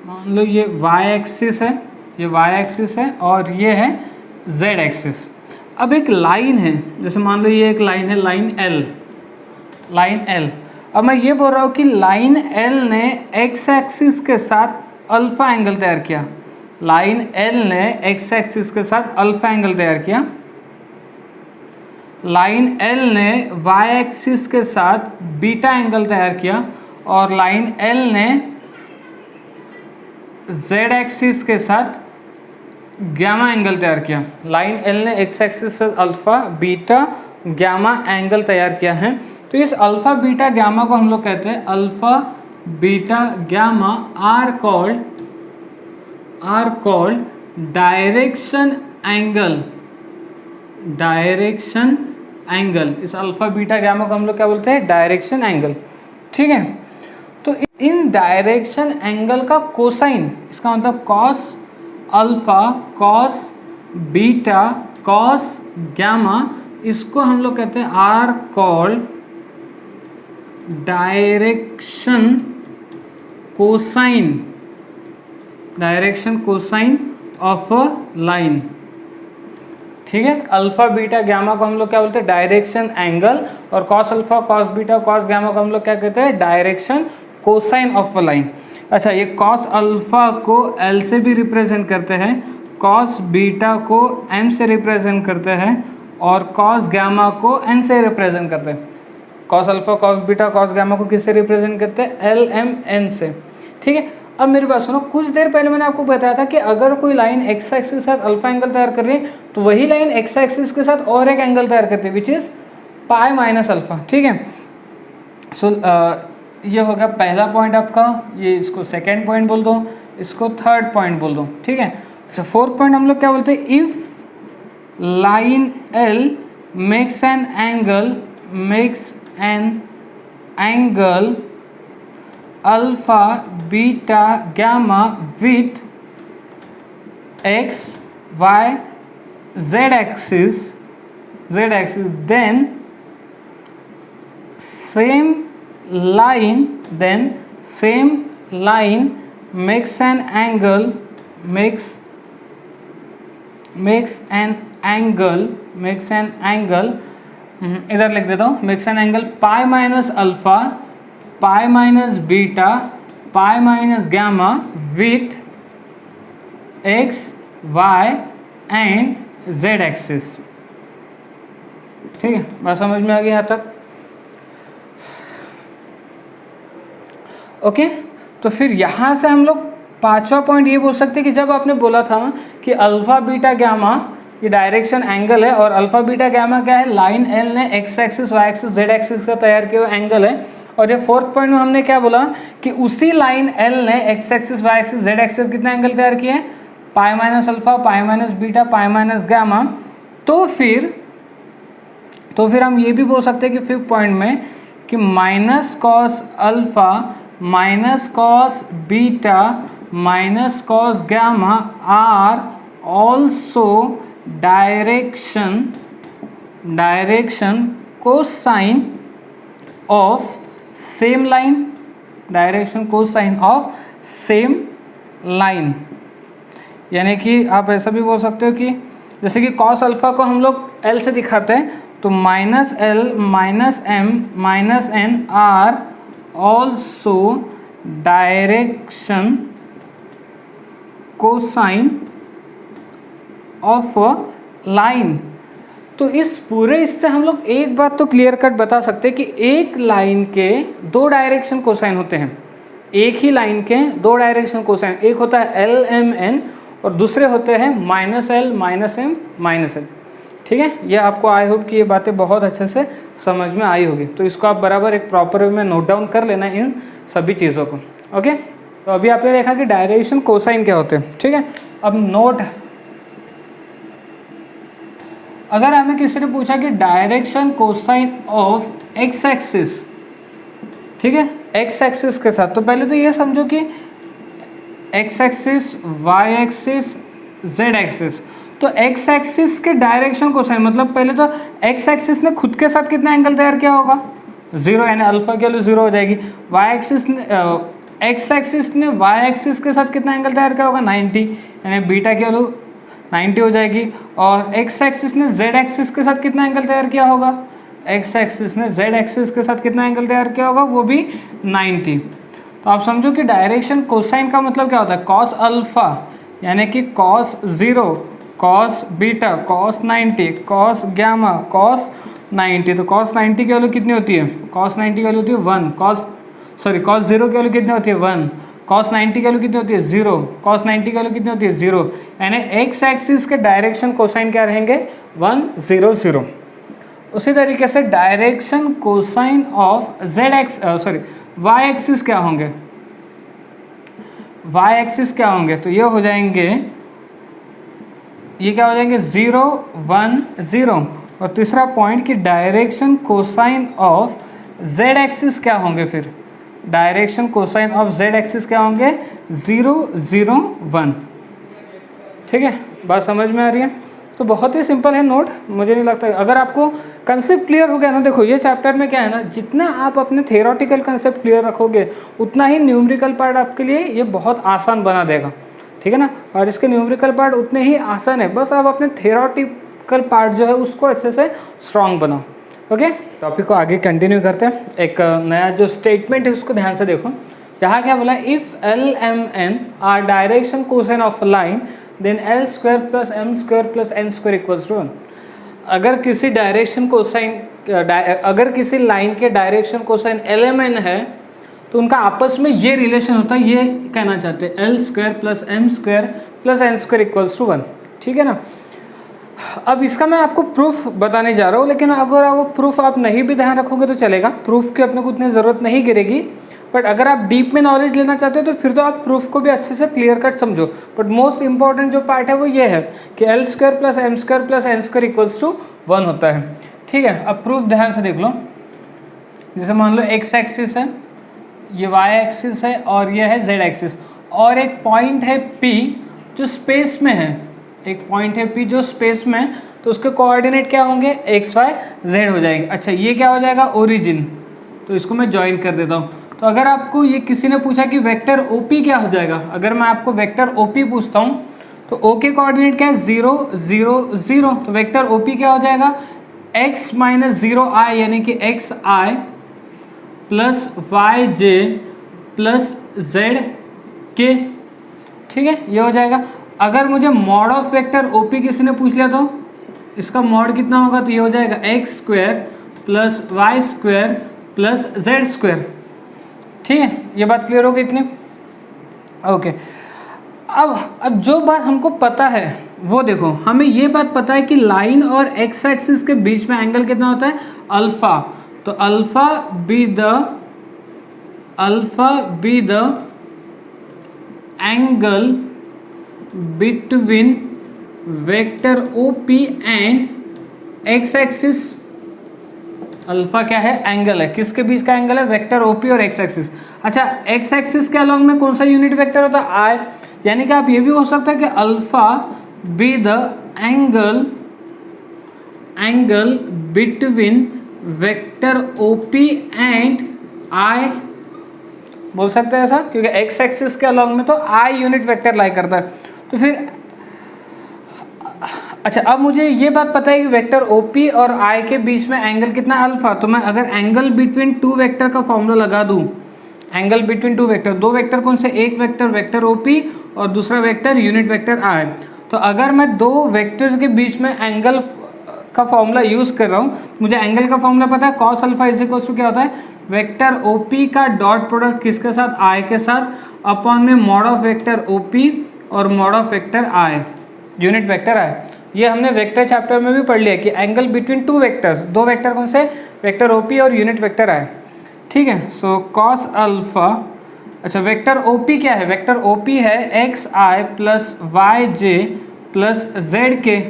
मान लो ये वाई एक्सिस है, ये वाई एक्सिस है, और ये है जेड एक्सिस। अब एक लाइन है, जैसे मान लो ये एक लाइन है, लाइन एल, लाइन एल। अब मैं ये बोल रहा हूँ कि लाइन एल ने एक्स एक्सिस के साथ अल्फ़ा एंगल तैयार किया, लाइन एल ने एक्स एक्सिस के साथ अल्फ़ा एंगल तैयार किया, लाइन एल ने वाई एक्सिस के साथ बीटा एंगल तैयार किया, और लाइन एल ने जेड एक्सिस के साथ गामा एंगल तैयार किया। लाइन एल ने एक्स एक्सिस से अल्फ़ा बीटा गामा एंगल तैयार किया है। तो इस अल्फ़ा बीटा गामा को हम लोग कहते हैं alpha beta gamma are called direction angle, direction angle, इस अल्फा बीटा गामा को हम लोग क्या बोलते हैं, डायरेक्शन एंगल। ठीक है, तो इन डायरेक्शन एंगल का कोसाइन, इसका मतलब cos alpha, cos beta, cos gamma, इसको हम लोग कहते हैं are called direction cosine, direction cosine of a line. ठीक है, अल्फा बीटा गामा को हम लोग क्या बोलते हैं, डायरेक्शन एंगल, और cos alpha, cos beta, cos gamma को हम लोग क्या कहते हैं, direction cosine of a line. अच्छा, ये कॉस अल्फा को एल से भी रिप्रेजेंट करते हैं, कॉस बीटा को एम से रिप्रेजेंट करते हैं, और कॉस गामा को एन से रिप्रेजेंट करते हैं। Cos alpha, cos beta, cos gamma को किससे रिप्रेजेंट करते हैं, एल एम एन से। ठीक है, अब मेरी बात सुनो, कुछ देर पहले मैंने आपको बताया था कि अगर कोई लाइन एक्स एक्सिस के साथ अल्फा एंगल तैयार कर रही है तो वही लाइन एक्स एक्सिस के साथ और एक एंगल तैयार करती है which is pi minus alpha. ठीक है, सो ये हो गया पहला पॉइंट आपका, ये इसको सेकेंड पॉइंट बोल दो, इसको थर्ड पॉइंट बोल दो। ठीक है, अच्छा फोर्थ पॉइंट हम लोग क्या बोलते हैं, if line L makes an angle alpha beta gamma with X Y Z axis, then same line makes an angle इधर लिख देता हूँ, makes an angle pi minus alpha, pi minus beta, pi minus gamma with X Y and Z axis. ठीक है, बात समझ में आ गई यहाँ तक? ओके, तो फिर यहाँ से हम लोग पांचवा पॉइंट ये बोल सकते हैं कि जब आपने बोला था कि अल्फा बीटा गामा ये डायरेक्शन एंगल है, और अल्फा बीटा गामा क्या है, लाइन एल ने X axis, Y axis, Z axis का तैयार किया हुआ एंगल है। और ये फोर्थ पॉइंट में हमने क्या बोला कि उसी लाइन एल ने X axis, Y axis, Z axis कितना एंगल तैयार किया है, pi minus alpha, pi minus beta, pi minus gamma. तो फिर हम ये भी बोल सकते हैं कि फिफ्थ पॉइंट में कि minus cos alpha, minus cos beta, minus cos gamma are also direction cosine of same line, direction cosine of same line. यानी कि आप ऐसा भी बोल सकते हो कि जैसे कि कॉस अल्फा को हम लोग एल से दिखाते हैं, तो minus L minus M minus N are also direction cosine of line. तो इस पूरे इससे हम लोग एक बात तो क्लियर कट बता सकते हैं कि एक लाइन के दो डायरेक्शन कोसाइन होते हैं, एक ही लाइन के दो डायरेक्शन कोसाइन, एक होता है एल एम एन और दूसरे होते हैं minus L minus M minus L. ठीक है, ये आपको आई होप कि ये बातें बहुत अच्छे से समझ में आई होगी, तो इसको आप बराबर एक प्रॉपर वे में नोट डाउन कर लेना इन सभी चीज़ों को। ओके, तो अभी आपने देखा कि डायरेक्शन कोसाइन क्या होते हैं। ठीक है, अब नोट, अगर हमें किसी ने पूछा कि direction cosine of x axis, ठीक है, एक्स एक्सिस के साथ, तो पहले तो ये समझो कि X axis, Y axis, Z axis, तो एक्स एक्सिस के डायरेक्शन कोसाइन मतलब पहले तो एक्स एक्सिस ने खुद के साथ कितना एंगल तैयार किया होगा, 0, यानी अल्फा की वैल्यू 0 हो जाएगी। वाई एक्सिस ने एक्स एक्सिस ने वाई एक्सिस के साथ कितना एंगल तैयार किया होगा, 90, यानी बीटा की वैल्यू 90 हो जाएगी। और एक्स एक्सिस ने जेड एक्सिस के साथ कितना एंगल तैयार किया होगा, एक्स एक्सिस ने जेड एक्सिस के साथ कितना एंगल तैयार किया होगा, वो भी 90। तो आप समझो कि डायरेक्शन कोसाइन का मतलब क्या होता है, कॉस अल्फा यानी कि cos 0, cos beta cos 90, cos gamma cos 90। तो कॉस 90 की वैल्यू कितनी होती है, कॉस 90 की वैल्यू होती है 1, कॉस 0 की वैल्यू कितनी होती है 1, कॉस 90 की वैल्यू कितनी होती है 0, कॉस 90 की वैल्यू कितनी होती है 0, यानी एक्स एक्सिस के डायरेक्शन कोसाइन क्या रहेंगे 1, 0, 0। उसी तरीके से direction cosine of Y axis क्या होंगे, वाई एक्सिस क्या होंगे, तो ये क्या हो जाएंगे 0, 1, 0। और तीसरा पॉइंट कि direction cosine of Z axis क्या होंगे, फिर direction cosine of Z axis क्या होंगे 0 0 1। ठीक है, बात समझ में आ रही है। तो बहुत ही सिंपल है नोट, मुझे नहीं लगता अगर आपको कंसेप्ट क्लियर हो गया ना, देखो ये चैप्टर में क्या है ना, जितना आप अपने थ्योरेटिकल कंसेप्ट क्लियर रखोगे उतना ही न्यूमेरिकल पार्ट आपके लिए ये बहुत आसान बना देगा। ठीक है ना, और इसके न्यूमेरिकल पार्ट उतने ही आसान है, बस आप अपने थ्योरेटिकल पार्ट जो है उसको अच्छे से स्ट्रॉन्ग बनाओ। ओके, टॉपिक को आगे कंटिन्यू करते हैं। एक नया जो स्टेटमेंट है उसको ध्यान से देखो। यहाँ क्या बोला, if L M N are direction cosine of line then L square plus M square plus N square equals to 1। अगर किसी डायरेक्शन कोसाइन अगर किसी लाइन के direction cosine L M N है तो उनका आपस में ये रिलेशन होता है, ये कहना चाहते हैं L square plus M square plus N square equals to 1। ठीक है ना, अब इसका मैं आपको प्रूफ बताने जा रहा हूँ, लेकिन अगर वो प्रूफ आप नहीं भी ध्यान रखोगे तो चलेगा, प्रूफ की अपने को उतनी ज़रूरत नहीं गिरेगी। बट अगर आप डीप में नॉलेज लेना चाहते हो तो फिर तो आप प्रूफ को भी अच्छे से क्लियर कट समझो। बट मोस्ट इंपॉर्टेंट जो पार्ट है वो ये है कि L square plus M square plus N square equals to 1 होता है। ठीक है, अब प्रूफ ध्यान से देख लो। जैसे मान लो एक्स एक्सिस है, ये वाई एक्सिस है और ये है जेड एक्सिस, और एक पॉइंट है पी जो स्पेस में है, एक पॉइंट है पी जो स्पेस में है, तो उसके कोऑर्डिनेट क्या होंगे एक्स वाई जेड हो जाएंगे। अच्छा, ये क्या हो जाएगा ओरिजिन, तो इसको मैं ज्वाइन कर देता हूँ। तो अगर आपको ये किसी ने पूछा कि वेक्टर ओपी क्या हो जाएगा, अगर मैं आपको वेक्टर ओपी पूछता हूँ तो ओ के कोऑर्डिनेट क्या है 0 0 0, तो वेक्टर ओपी क्या हो जाएगा x माइनस 0 आई, यानी कि एक्स आई प्लस वाई जे प्लस जेड के। ठीक है, ये हो जाएगा। अगर मुझे मॉड ऑफ वेक्टर ओपी किसी ने पूछ लिया तो इसका मॉड कितना होगा, तो ये हो जाएगा X square plus Y square plus Z square. ठीक है, ये बात क्लियर होगी इतनी। ओके, अब जो बात हमको पता है वो देखो, हमें ये बात पता है कि लाइन और एक्स एक्सिस के बीच में एंगल कितना होता है अल्फा, तो alpha be the angle between vector OP and x axis. Alpha क्या है, एंगल है, किसके बीच का एंगल है वेक्टर OP और एक्स एक्सिस। अच्छा, एक्स एक्सिस के अलॉन्ग में कौन सा यूनिट वेक्टर होता है आई, यानी कि आप ये भी हो सकता है कि alpha be the angle between vector OP and I, बोल सकते हैं ऐसा, क्योंकि एक्स एक्सिस के अलॉन्ग में तो आई यूनिट वेक्टर लाई करता है। तो फिर अच्छा, अब मुझे ये बात पता है कि वेक्टर OP और I के बीच में एंगल कितना अल्फा, तो मैं अगर एंगल बिटवीन टू वेक्टर का फॉर्मूला लगा दूं, एंगल बिटवीन टू वेक्टर, दो वेक्टर कौन से, एक वेक्टर OP और दूसरा वेक्टर यूनिट वेक्टर I, तो अगर मैं दो वेक्टर्स के बीच में एंगल का फॉर्मूला यूज़ कर रहा हूँ, मुझे एंगल का फॉर्मूला पता है cos alpha is equals to क्या होता है वेक्टर OP का डॉट प्रोडक्ट किसके साथ I के साथ अपॉन में मॉड ऑफ वेक्टर OP और mod of vector I unit vector I। ये हमने वेक्टर चैप्टर में भी पढ़ लिया कि एंगल बिटवीन टू वेक्टर्स, दो वेक्टर कौन से वेक्टर OP और यूनिट वेक्टर I। ठीक है, सो कॉस अल्फा, अच्छा वेक्टर OP क्या है, वेक्टर OP है XI plus YJ plus ZK,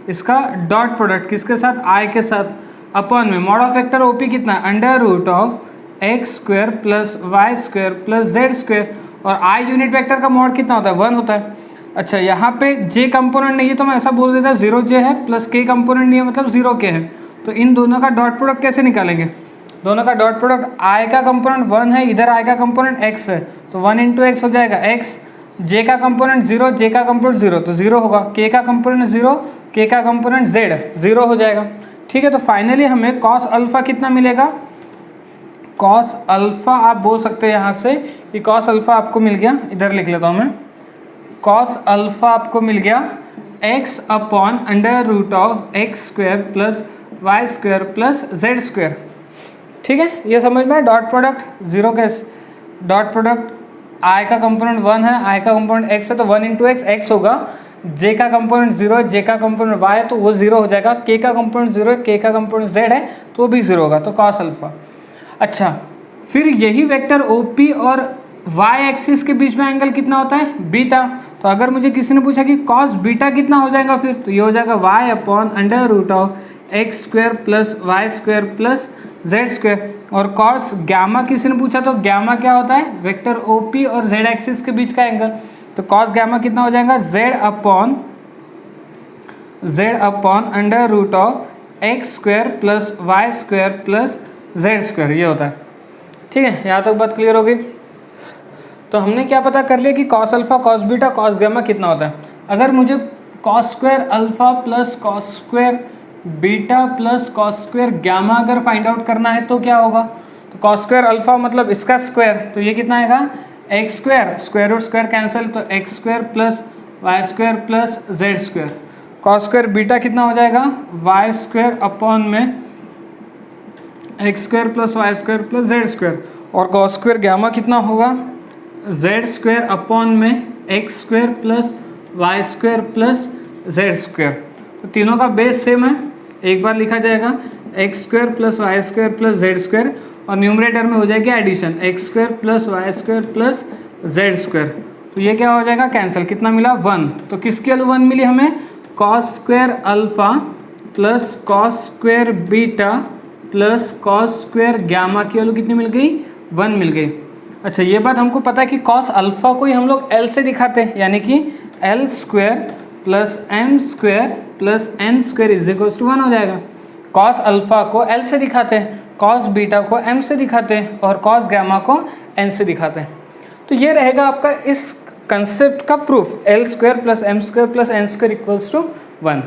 इसका डॉट प्रोडक्ट किसके साथ I के साथ अपॉन में मॉड ऑफ वेक्टर OP कितना under root of X square plus Y square plus Z square, और I यूनिट वेक्टर का मॉड कितना होता है 1 होता है। अच्छा, यहाँ पे J कंपोनेंट नहीं है तो मैं ऐसा बोल देता 0J है प्लस K कंपोनेंट नहीं है मतलब 0K है, तो इन दोनों का डॉट प्रोडक्ट कैसे निकालेंगे, दोनों का डॉट प्रोडक्ट I का कंपोनेंट 1 है, इधर I का कंपोनेंट x है, तो 1 इंटू एक्स हो जाएगा x, J का कंपोनेंट 0, J का कंपोनेंट 0 तो 0 होगा, K का कंपोनेंट 0, K का कंपोनेंट Z 0 हो जाएगा। ठीक है, तो फाइनली हमें कॉस अल्फा कितना मिलेगा, कॉस अल्फा आप बोल सकते हैं यहाँ से कि कॉस अल्फा आपको मिल गया, इधर लिख लेता हूँ मैं, कॉस अल्फा आपको मिल गया x upon under root of X square plus Y square plus Z square. ठीक है, ये समझ में, डॉट प्रोडक्ट 0 के डॉट प्रोडक्ट I का कंपोनेंट 1 है, I का कंपोनेंट x है, तो 1 इंटू एक्स x होगा, J का कंपोनेंट 0 है, J का कंपोनेंट y है तो वो 0 हो जाएगा, K का कंपोनेंट 0 है, K का कंपोनेंट z है तो वो भी 0 होगा, तो कॉस अल्फा। अच्छा, फिर यही वेक्टर OP और y एक्सिस के बीच में एंगल कितना होता है बीटा, तो अगर मुझे किसी ने पूछा कि कॉस बीटा कितना हो जाएगा फिर, तो ये हो जाएगा y upon under root of X square plus Y square plus Z square. और कॉस गामा किसी ने पूछा तो गामा क्या होता है, वेक्टर ओपी और जेड एक्सिस के बीच का एंगल। तो कॉस गामा कितना हो जाएगा, Z upon under root of X square plus Y square plus Z square, ये होता है। ठीक है, यहाँ तक बात क्लियर होगी। तो हमने क्या पता कर लिया कि cos alpha cos beta cos gamma कितना होता है। अगर मुझे cos square alpha plus cos square beta plus cos square gamma अगर फाइंड आउट करना है तो क्या होगा, तो कॉस स्क्वायर अल्फा मतलब इसका स्क्वायर, तो ये कितना आएगा X square, square root square cancel, तो X square plus Y square plus Z square. Cos square beta कितना हो जाएगा, वाई स्क्वायर अपॉन में X square plus Y square plus Z square. और कॉस स्क्वायर गामा कितना होगा, Z square upon में X square plus Y square plus Z square. तो तीनों का बेस सेम है, एक बार लिखा जाएगा X square plus Y square plus Z square, और न्यूमरेटर में हो जाएगी addition X square plus Y square plus Z square. तो ये क्या हो जाएगा कैंसिल, कितना मिला 1। तो किसकी वैल्यू 1 मिली हमें, cos square alpha plus cos square beta plus cos square gamma की वैल्यू कितनी मिल गई, 1 मिल गई। अच्छा, ये बात हमको पता है कि कॉस अल्फा को ही हम लोग एल से दिखाते हैं, यानी कि L square plus M square plus N square is equals to 1 हो जाएगा। कॉस अल्फा को एल से दिखाते हैं, कॉस बीटा को एम से दिखाते हैं, और कॉस गामा को एन से दिखाते हैं। तो ये रहेगा आपका इस कंसेप्ट का proof, L square plus M square plus N square equals to 1।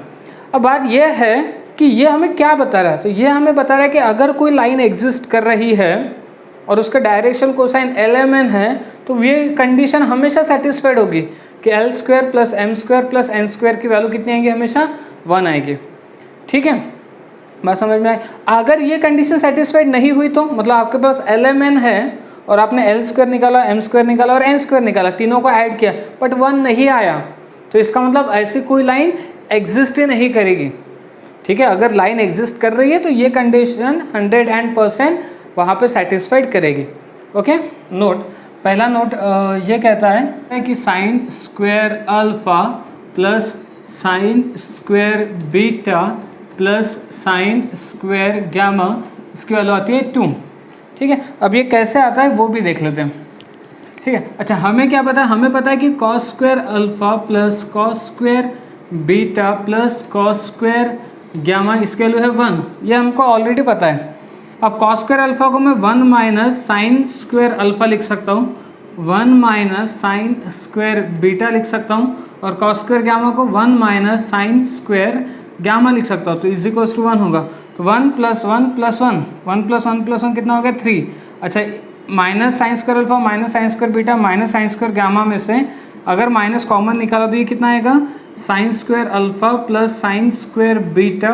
अब बात यह है कि ये हमें क्या बता रहा है, तो ये हमें बता रहा है कि अगर कोई लाइन एग्जिस्ट कर रही है और उसका डायरेक्शन कोसाइन LMN है, तो ये कंडीशन हमेशा सेटिस्फाइड होगी कि L square plus M square plus N square की वैल्यू कितनी आएगी, हमेशा 1 आएगी। ठीक है, बात समझ में आई। अगर ये कंडीशन सेटिस्फाइड नहीं हुई तो मतलब आपके पास LMN है और आपने एल स्क्वायर निकाला, एम स्क्वायर निकाला और एन स्क्वायर निकाला, तीनों को ऐड किया बट 1 नहीं आया, तो इसका मतलब ऐसी कोई लाइन एग्जिस्ट ही नहीं करेगी। ठीक है, अगर लाइन एग्जिस्ट कर रही है तो ये कंडीशन 100% वहाँ पे सेटिस्फाइड करेगी। ओके, नोट, पहला नोट ये कहता है कि sign square alpha plus sine square beta plus sine square gamma, इसकी वैल्यू आती है 2। ठीक है, अब ये कैसे आता है वो भी देख लेते हैं। ठीक है, अच्छा हमें क्या पता है, हमें पता है कि cos square alpha plus cos square beta plus cos square gamma, इसकी वैल्यू है 1, ये हमको ऑलरेडी पता है। अब कॉस स्क्वायर अल्फा को मैं 1 माइनस साइन स्क्वायर अल्फा लिख सकता हूँ, 1 माइनस साइन स्क्वायर बीटा लिख सकता हूँ, और कॉस स्क्वायर गामा को 1 माइनस साइन स्क्वायर गामा लिख सकता हूँ, तो इज इक्वल्स टू 1 होगा। तो 1 प्लस 1 प्लस 1, 1 प्लस 1 प्लस 1 कितना हो गया 3। अच्छा, minus sine square alpha minus sine square beta minus sine square gamma में से अगर माइनस कॉमन निकाला तो ये कितना आएगा, sine square alpha plus sine square beta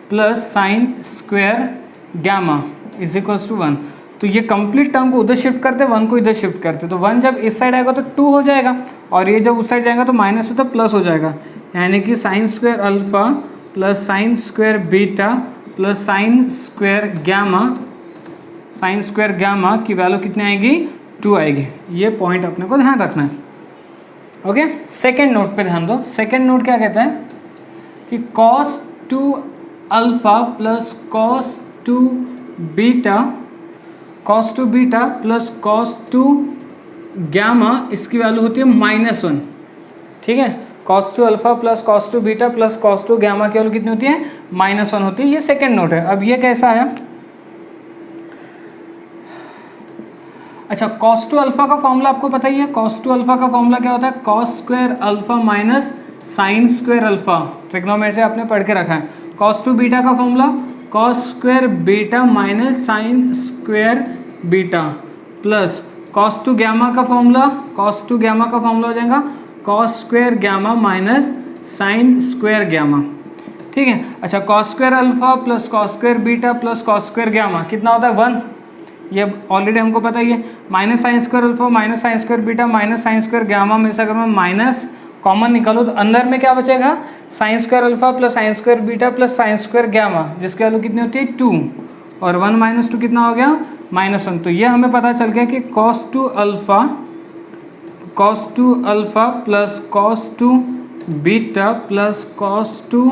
plus sine square gamma is equals to 1। तो ये कंप्लीट टर्म को उधर शिफ्ट करते, 1 को इधर शिफ्ट करते, तो 1 जब इस साइड आएगा तो 2 हो जाएगा, और ये जब उस साइड जाएगा तो माइनस है तो प्लस हो जाएगा, यानी कि sign square alpha plus sine square beta plus sine square gamma की वैल्यू कितनी आएगी, 2 आएगी। ये पॉइंट अपने को ध्यान रखना है। ओके, सेकेंड नोट पे ध्यान दो। सेकेंड नोट क्या कहता है कि cos 2 alpha plus cos 2 beta plus cos 2 gamma, इसकी वैल्यू होती है -1। ठीक है, cos 2 alpha plus cos 2 beta plus cos 2 gamma की वैल्यू कितनी होती है, -1 होती है। ये सेकेंड नोट है। अब ये कैसा है, अच्छा cos 2 अल्फा का फॉर्मूला आपको पता ही है। cos 2 अल्फा का फॉर्मूला क्या होता है, cos square alpha minus sine square alpha, trigonometry आपने पढ़ के रखा है। cos 2 बीटा का formula cos square beta minus sine square beta plus cos 2 gamma का फॉर्मूला हो जाएगा cos square gamma minus sine square gamma. ठीक है, अच्छा cos square alpha plus cos square beta plus cos square gamma कितना होता है 1, ये ऑलरेडी हमको पता ही है। Minus sine square alpha minus sine square beta minus sine square gamma में से अगर मैं माइनस कॉमन निकालूँ तो अंदर में क्या बचेगा, sign square alpha plus sine square beta plus sine square gamma, जिसकी वैल्यू कितनी होती है 2, और 1 माइनस 2 कितना हो गया -1। तो ये हमें पता चल गया कि cos 2 alpha plus cos 2 beta plus cos 2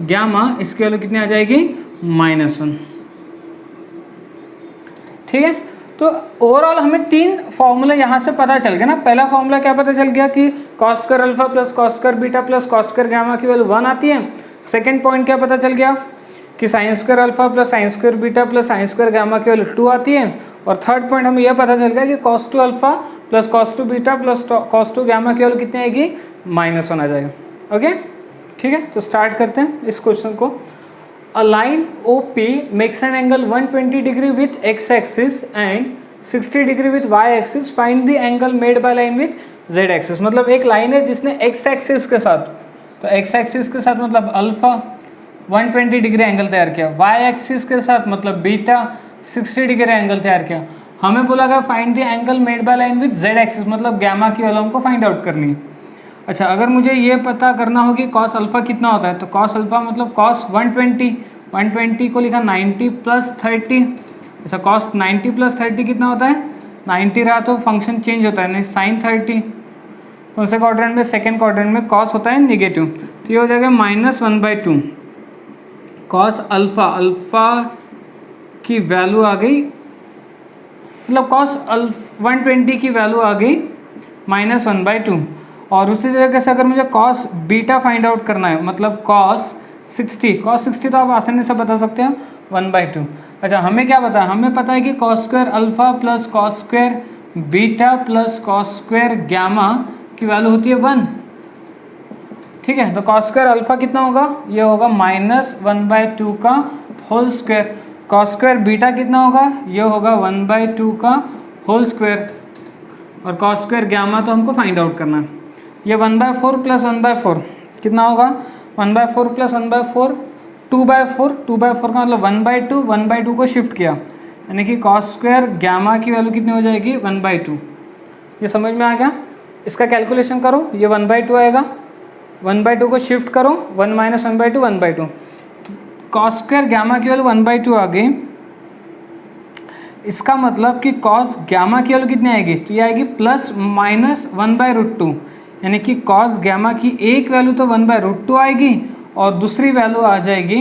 gamma इसकी वैल्यू कितनी आ जाएगी -1। ठीक है, तो ओवरऑल हमें 3 फॉर्मूला यहाँ से पता चल गया ना। पहला फॉर्मूला क्या पता चल गया कि cos square alpha plus cos square beta plus cos square gamma की वैल्यू 1 आती है। सेकंड पॉइंट क्या पता चल गया कि sign square alpha plus sine square beta plus sine square gamma की वैल्यू 2 आती है। और थर्ड पॉइंट हमें यह पता चल गया कि cos 2 alpha plus cos 2 beta plus cos 2 gamma की वैल्यू कितनी आएगी -1 आ जाएगा। ओके, ठीक है, तो स्टार्ट करते हैं इस क्वेश्चन को। A line OP makes an angle 120 degree with x axis and 60 degree with y axis. Find the angle made by line with z axis। मतलब एक लाइन है जिसने x axis के साथ, तो x axis के साथ मतलब अल्फा 120 डिग्री एंगल तैयार किया, y axis के साथ मतलब बीटा 60 डिग्री एंगल तैयार किया। हमें बोला गया find the angle made by line with z axis, मतलब गामा की वैल्यू हमको फाइंड आउट करनी है। अच्छा, अगर मुझे ये पता करना हो कि cos अल्फा कितना होता है, तो cos अल्फा मतलब cos 120 को लिखा 90 प्लस 30। अच्छा, cos 90 प्लस 30 कितना होता है 90 रहा तो फंक्शन चेंज होता है, नहीं sin 30। कौन से क्वाड्रेंट में, सेकेंड क्वाड्रेंट में cos होता है नेगेटिव, तो ये हो जाएगा -1/2 cos अल्फा की वैल्यू आ गई, मतलब cos 120 की वैल्यू आ गई -1/2। और उसी तरीके से अगर मुझे cos बीटा फाइंड आउट करना है, मतलब cos 60 तो आप आसानी से बता सकते हो 1/2। अच्छा, हमें क्या पता है, हमें पता है कि cos square alpha plus cos square beta plus cos square gamma की वैल्यू होती है 1। ठीक है, तो cos स्क्वायर अल्फा कितना होगा, ये होगा -1/2 का whole square. cos square beta कितना होगा, ये होगा 1/2 का होल स्क्वायर। और cos स्क्वायर गामा तो हमको फाइंड आउट करना है। ये 1/4 प्लस 1/4 कितना होगा, 1/4 प्लस 1/4 2/4 का मतलब 1/2 को शिफ्ट किया, यानी कि cos स्क्वायर गामा की वैल्यू कितनी हो जाएगी 1/2। ये समझ में आ गया। इसका कैलकुलेशन करो, ये 1/2 आएगा, 1/2 को शिफ्ट करो, 1 - 1/2 1/2, cos स्क्वायर गामा की वैल्यू 1/2 आ गई। इसका मतलब कि cos गामा की वैल्यू कितनी आएगी, तो ये आएगी ±1/√2, यानी कि cos गामा की एक वैल्यू तो 1/√2 आएगी और दूसरी वैल्यू आ जाएगी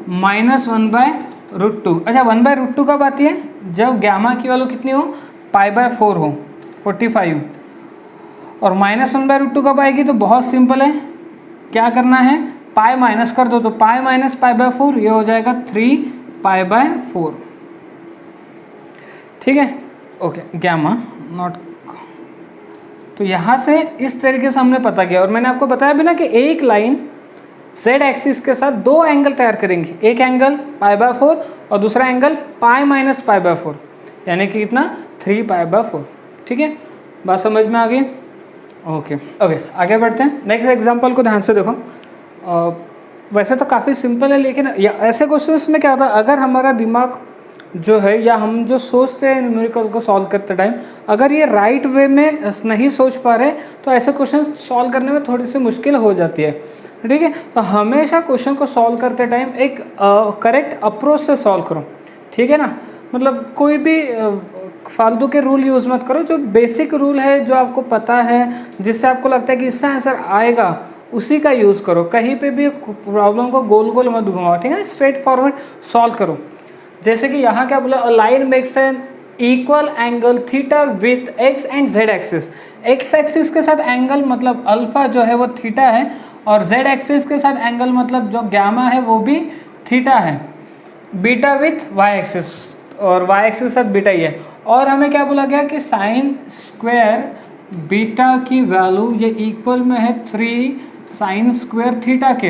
-1/√2। अच्छा, 1/√2 कब आती है, जब गामा की वैल्यू कितनी हो π/4 हो 45। और -1/√2 कब आएगी, तो बहुत सिंपल है, क्या करना है पाई माइनस कर दो, तो पाई माइनस π/4 ये हो जाएगा 3π/4। ठीक है, ओके, गामा नॉट। तो यहाँ से इस तरीके से हमने पता किया। और मैंने आपको बताया भी ना कि एक लाइन z एक्सिस के साथ 2 एंगल तैयार करेंगे, एक एंगल π/4 और दूसरा एंगल पाई माइनस π/4, यानी कि कितना 3π/4। ठीक है, बात समझ में आ गई। ओके, आगे बढ़ते हैं। नेक्स्ट एग्जांपल को ध्यान से देखो। वैसे तो काफ़ी सिंपल है, लेकिन ऐसे क्वेश्चंस में क्या होता है, अगर हमारा दिमाग जो है या हम जो सोचते हैं न्यूमेरिकल को सॉल्व करते टाइम, अगर ये राइट वे में नहीं सोच पा रहे तो ऐसे क्वेश्चन सॉल्व करने में थोड़ी सी मुश्किल हो जाती है। ठीक है, तो हमेशा क्वेश्चन को सॉल्व करते टाइम एक करेक्ट अप्रोच से सॉल्व करो। ठीक है ना, मतलब कोई भी फालतू के रूल यूज़ मत करो, जो बेसिक रूल है जो आपको पता है, जिससे आपको लगता है कि इससे आंसर आएगा, उसी का यूज़ करो। कहीं पे भी प्रॉब्लम को गोल गोल मत घुमाओ। ठीक है, स्ट्रेट फॉरवर्ड सॉल्व करो। जैसे कि यहाँ क्या बोला, a line makes an equal angle theta with x and Z axis. X axis के साथ एंगल मतलब अल्फा जो है वो थीटा है, और जेड एक्सिस के साथ एंगल मतलब जो गामा है वो भी थीटा है। बीटा विथ वाई एक्सिस, और वाई एक्सिस के साथ बीटा ही है। और हमें क्या बोला गया कि साइन स्क्वायर बीटा की वैल्यू ये इक्वल में है 3 साइन स्क्वायर थीटा के।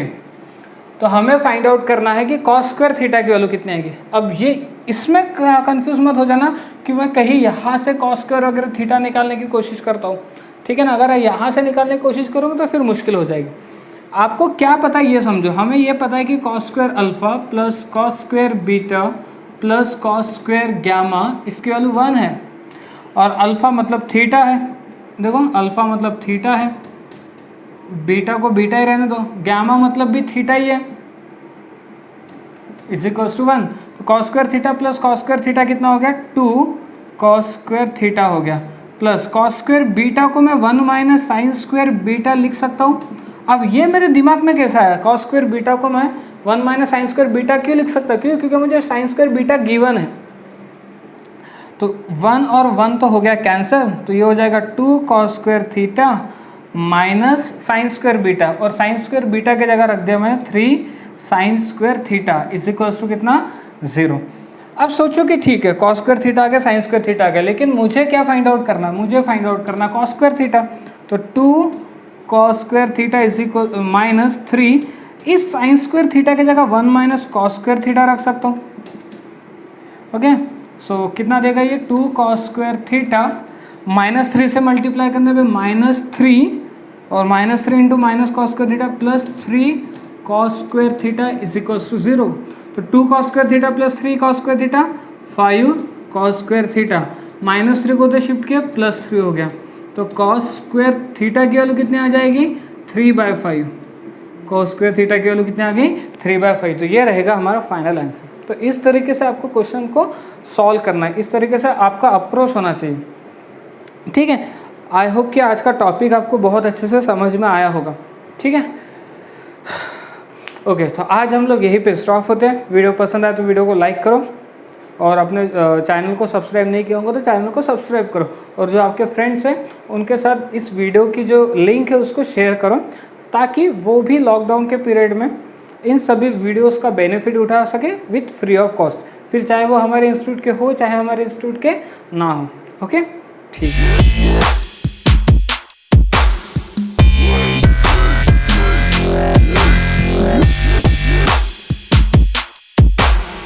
तो हमें फाइंड आउट करना है कि कॉस स्क्वायर थीटा की वैल्यू कितनी आएगी। अब ये इसमें कंफ्यूज मत हो जाना कि मैं कहीं यहाँ से कॉस स्क्वायर वगैरह थीटा निकालने की कोशिश करता हूँ। ठीक है ना, अगर यहाँ से निकालने की कोशिश करोगे तो फिर मुश्किल हो जाएगी। आपको क्या पता ये समझो, हमें ये पता है कि cos square alpha plus cos square beta plus cos square gamma इसकी वैल्यू 1 है, और अल्फ़ा मतलब थीटा है। देखो, अल्फ़ा मतलब थीटा है, बीटा को बीटा ही रहने दो, गामा मतलब भी थीटा ही है, इज इक्वल्स टू 1। तो cos square theta plus cos square theta कितना हो गया 2 कॉस स्क्वायर थीटा हो गया, प्लस कॉस स्क्वायर बीटा को मैं 1 - साइन स्क्वायर बीटा लिख सकता हूँ। अब ये मेरे दिमाग में कैसा है, कॉस स्क्वायर बीटा को मैं 1 माइनस साइन स्क्वायर बीटा क्यों लिख सकता, क्यों, क्योंकि मुझे साइन स्क्वायर बीटा गिवन है। तो 1 और 1 तो हो गया कैंसिल, तो ये हो जाएगा 2 cos square theta minus sine square beta, और साइन स्क्वायर बीटा की जगह रख दिया मैंने 3 sine square theta is equals to कितना 0। अब सोचो कि ठीक है कॉस स्क्वायर थीटा आ गया, साइन स्क्वायर थीटा आ गया, लेकिन मुझे क्या फाइंड आउट करना, मुझे फाइंड आउट करना कॉस स्क्वायर थीटा। तो 2 cos square theta is equal minus 3, इस साइन स्क्वायर थीटा की जगह 1 माइनस कॉस स्क्वायर थीटा रख सकता हूँ। ओके, सो कितना देगा ये 2 कॉस स्क्वायर थीटा माइनस 3 से मल्टीप्लाई करने पे -3 और -3 into minus cos square theta plus 3 cos square theta is equals to 0। तो 2 cos square theta plus 3 cos square theta 5 cos square theta, -3 को तो शिफ्ट किया +3 हो गया, तो कॉस स्क्वायर थीटा की वैल्यू कितनी आ जाएगी 3/5। कॉस स्क्वायर थीटा की वैल्यू कितनी आ गई 3/5। तो ये रहेगा हमारा फाइनल आंसर। तो इस तरीके से आपको क्वेश्चन को सॉल्व करना है, इस तरीके से आपका अप्रोच होना चाहिए। ठीक है, आई होप कि आज का टॉपिक आपको बहुत अच्छे से समझ में आया होगा। ठीक है, ओके, तो आज हम लोग यहीं पे स्टॉप होते हैं। वीडियो पसंद आए तो वीडियो को लाइक करो, और अपने चैनल को सब्सक्राइब नहीं किया होगा तो चैनल को सब्सक्राइब करो, और जो आपके फ्रेंड्स हैं उनके साथ इस वीडियो की जो लिंक है उसको शेयर करो, ताकि वो भी लॉकडाउन के पीरियड में इन सभी वीडियोस का बेनिफिट उठा सके विथ फ्री ऑफ कॉस्ट, फिर चाहे वो हमारे इंस्टीट्यूट के हो चाहे हमारे इंस्टीट्यूट के ना हो। ओके, ठीक है।